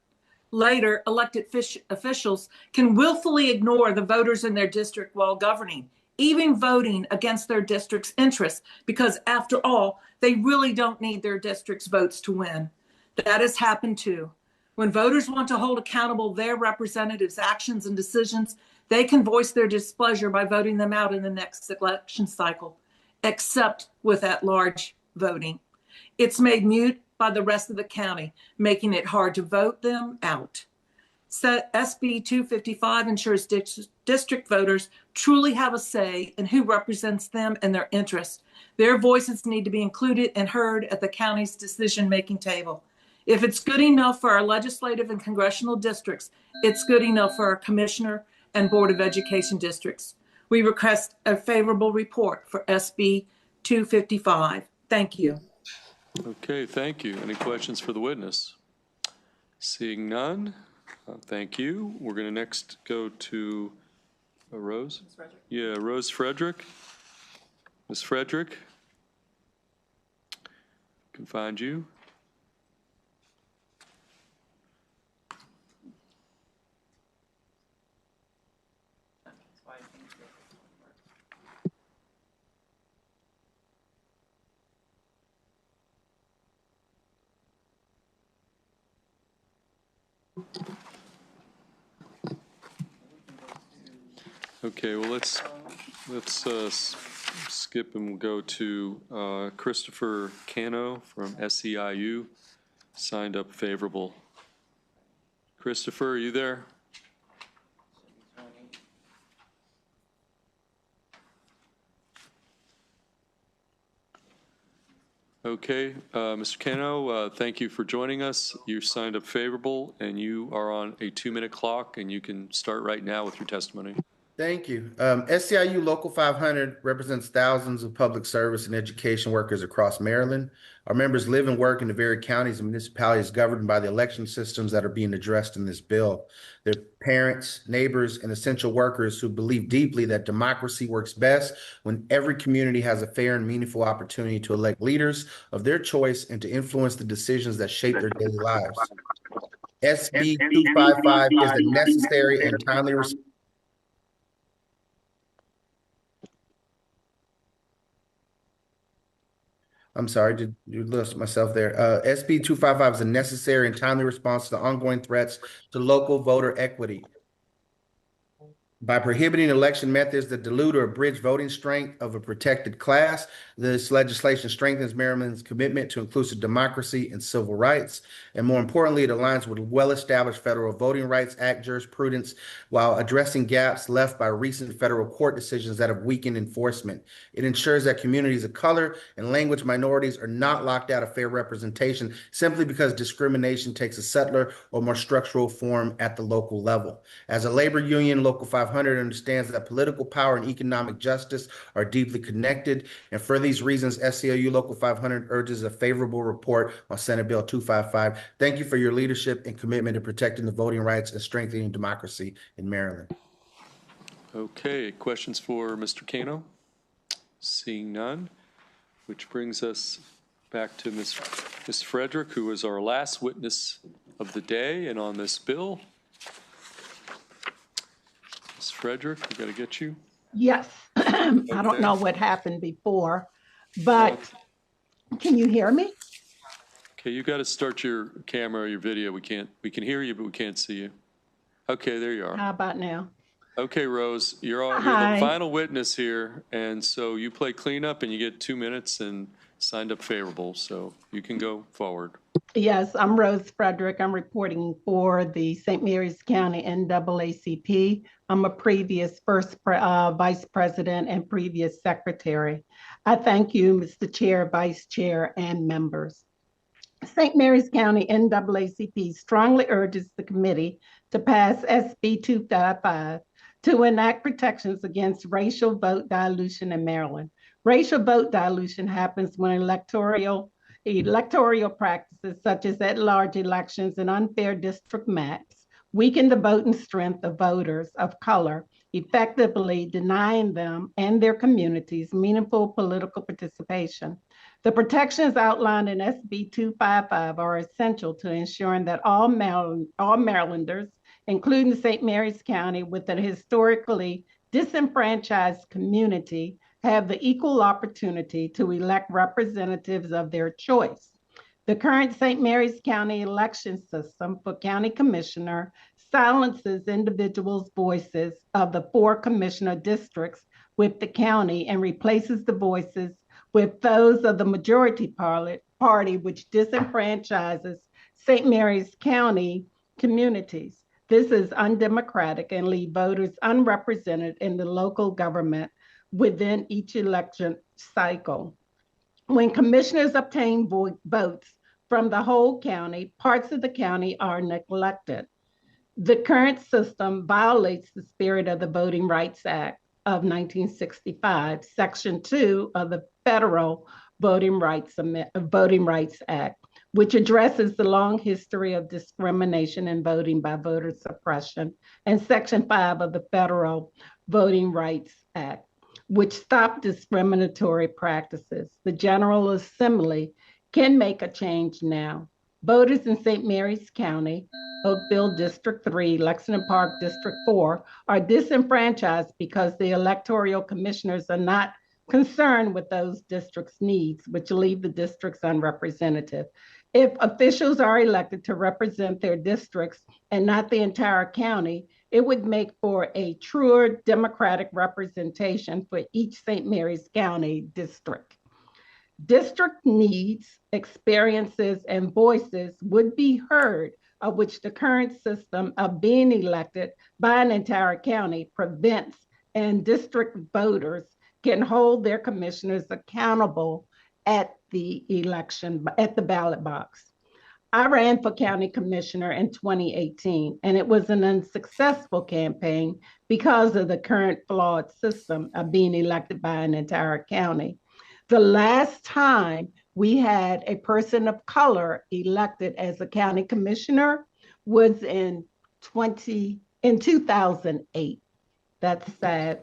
Speaker 11: Later, elected officials can willfully ignore the voters in their district while governing, even voting against their district's interests, because after all, they really don't need their district's votes to win. That has happened too. When voters want to hold accountable their representatives' actions and decisions, they can voice their displeasure by voting them out in the next election cycle, except with at-large voting. It's made mute by the rest of the county, making it hard to vote them out. SB 255 ensures district voters truly have a say in who represents them and their interests. Their voices need to be included and heard at the county's decision-making table. If it's good enough for our legislative and congressional districts, it's good enough for our commissioner and Board of Education districts. We request a favorable report for SB 255. Thank you.
Speaker 1: Okay, thank you. Any questions for the witness? Seeing none, thank you. We're going to next go to Rose. Yeah, Rose Frederick. Ms. Frederick, can find you. Okay, well, let's skip and we'll go to Christopher Cano from SEIU, signed up favorable. Christopher, are you there? Okay, Mr. Cano, thank you for joining us. You signed up favorable, and you are on a 2-minute clock, and you can start right now with your testimony.
Speaker 5: Thank you. SEIU Local 500 represents thousands of public service and education workers across Maryland. Our members live and work in the varied counties and municipalities governed by the election systems that are being addressed in this bill. They're parents, neighbors, and essential workers who believe deeply that democracy works best when every community has a fair and meaningful opportunity to elect leaders of their choice and to influence the decisions that shape their daily lives. SB 255 is a necessary and timely response. I'm sorry, did you lose myself there? SB 255 is a necessary and timely response to the ongoing threats to local voter equity. By prohibiting election methods that dilute or abridge voting strength of a protected class, this legislation strengthens Maryland's commitment to inclusive democracy and civil rights. And more importantly, it aligns with well-established Federal Voting Rights Act jurisprudence while addressing gaps left by recent federal court decisions that have weakened enforcement. It ensures that communities of color and language minorities are not locked out of fair representation simply because discrimination takes a subtler or more structural form at the local level. As a labor union, Local 500 understands that political power and economic justice are deeply connected. And for these reasons, SEIU Local 500 urges a favorable report on Senate Bill 255. Thank you for your leadership and commitment to protecting the voting rights and strengthening democracy in Maryland.
Speaker 1: Okay, questions for Mr. Cano? Seeing none, which brings us back to Ms. Frederick, who is our last witness of the day and on this bill. Ms. Frederick, we got to get you.
Speaker 6: Yes. I don't know what happened before, but can you hear me?
Speaker 1: Okay, you got to start your camera or your video. We can hear you, but we can't see you. Okay, there you are.
Speaker 6: How about now?
Speaker 1: Okay, Rose, you're the final witness here, and so you play cleanup and you get 2 minutes and signed up favorable, so you can go forward.
Speaker 6: Yes, I'm Rose Frederick. I'm reporting for the St. Mary's County NAACP. I'm a previous first vice president and previous secretary. I thank you, Mr. Chair, Vice Chair, and members. St. Mary's County NAACP strongly urges the committee to pass SB 255 to enact protections against racial vote dilution in Maryland. Racial vote dilution happens when electoral practices such as at-large elections and unfair district maps weaken the voting strength of voters of color, effectively denying them and their communities meaningful political participation. The protections outlined in SB 255 are essential to ensuring that all Marylanders, including St. Mary's County with a historically disenfranchised community, have the equal opportunity to elect representatives of their choice. The current St. Mary's County election system for county commissioner silences individuals' voices of the 4 commissioner districts with the county and replaces the voices with those of the majority party, which disenfranchises St. Mary's County communities. This is undemocratic and leaves voters unrepresented in the local government within each election cycle. When commissioners obtain votes from the whole county, parts of the county are neglected. The current system violates the spirit of the Voting Rights Act of 1965, Section 2 of the Federal Voting Rights Act, which addresses the long history of discrimination in voting by voter suppression, and Section 5 of the Federal Voting Rights Act, which stop discriminatory practices. The General Assembly can make a change now. Voters in St. Mary's County, Oakville District 3, Lexington Park District 4 are disenfranchised because the electoral commissioners are not concerned with those districts' needs, which leave the districts unrepresentative. If officials are elected to represent their districts and not the entire county, it would make for a truer democratic representation for each St. Mary's County district. District needs, experiences, and voices would be heard, of which the current system of being elected by an entire county prevents, and district voters can hold their commissioners accountable at the election, at the ballot box. I ran for county commissioner in 2018, and it was an unsuccessful campaign because of the current flawed system of being elected by an entire county. The last time we had a person of color elected as a county commissioner was in 2008. That's sad.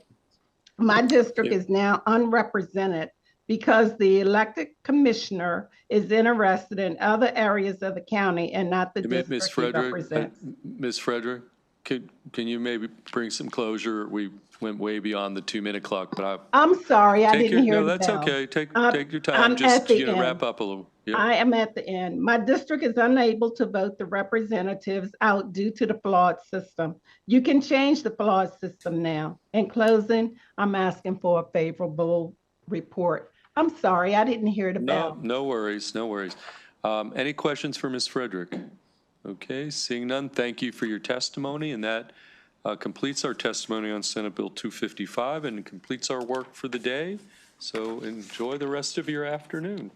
Speaker 6: My district is now unrepresented because the elected commissioner is interested in other areas of the county and not the district he represents.
Speaker 1: Ms. Frederick, can you maybe bring some closure? We went way beyond the 2-minute clock, but
Speaker 6: I'm sorry, I didn't hear
Speaker 1: no,
Speaker 6: the
Speaker 1: that's
Speaker 6: bell.
Speaker 1: okay. Take your time. Just wrap up a little. Yep.
Speaker 6: I am at the end. My district is unable to vote the representatives out due to the flawed system. You can change the flawed system now. In closing, I'm asking for a favorable report. I'm sorry, I didn't hear the bell.
Speaker 1: No worries, no worries. Any questions for Ms. Frederick? Okay, seeing none, thank you for your testimony, and that completes our testimony on Senate Bill 255 and completes our work for the day. So enjoy the rest of your afternoon.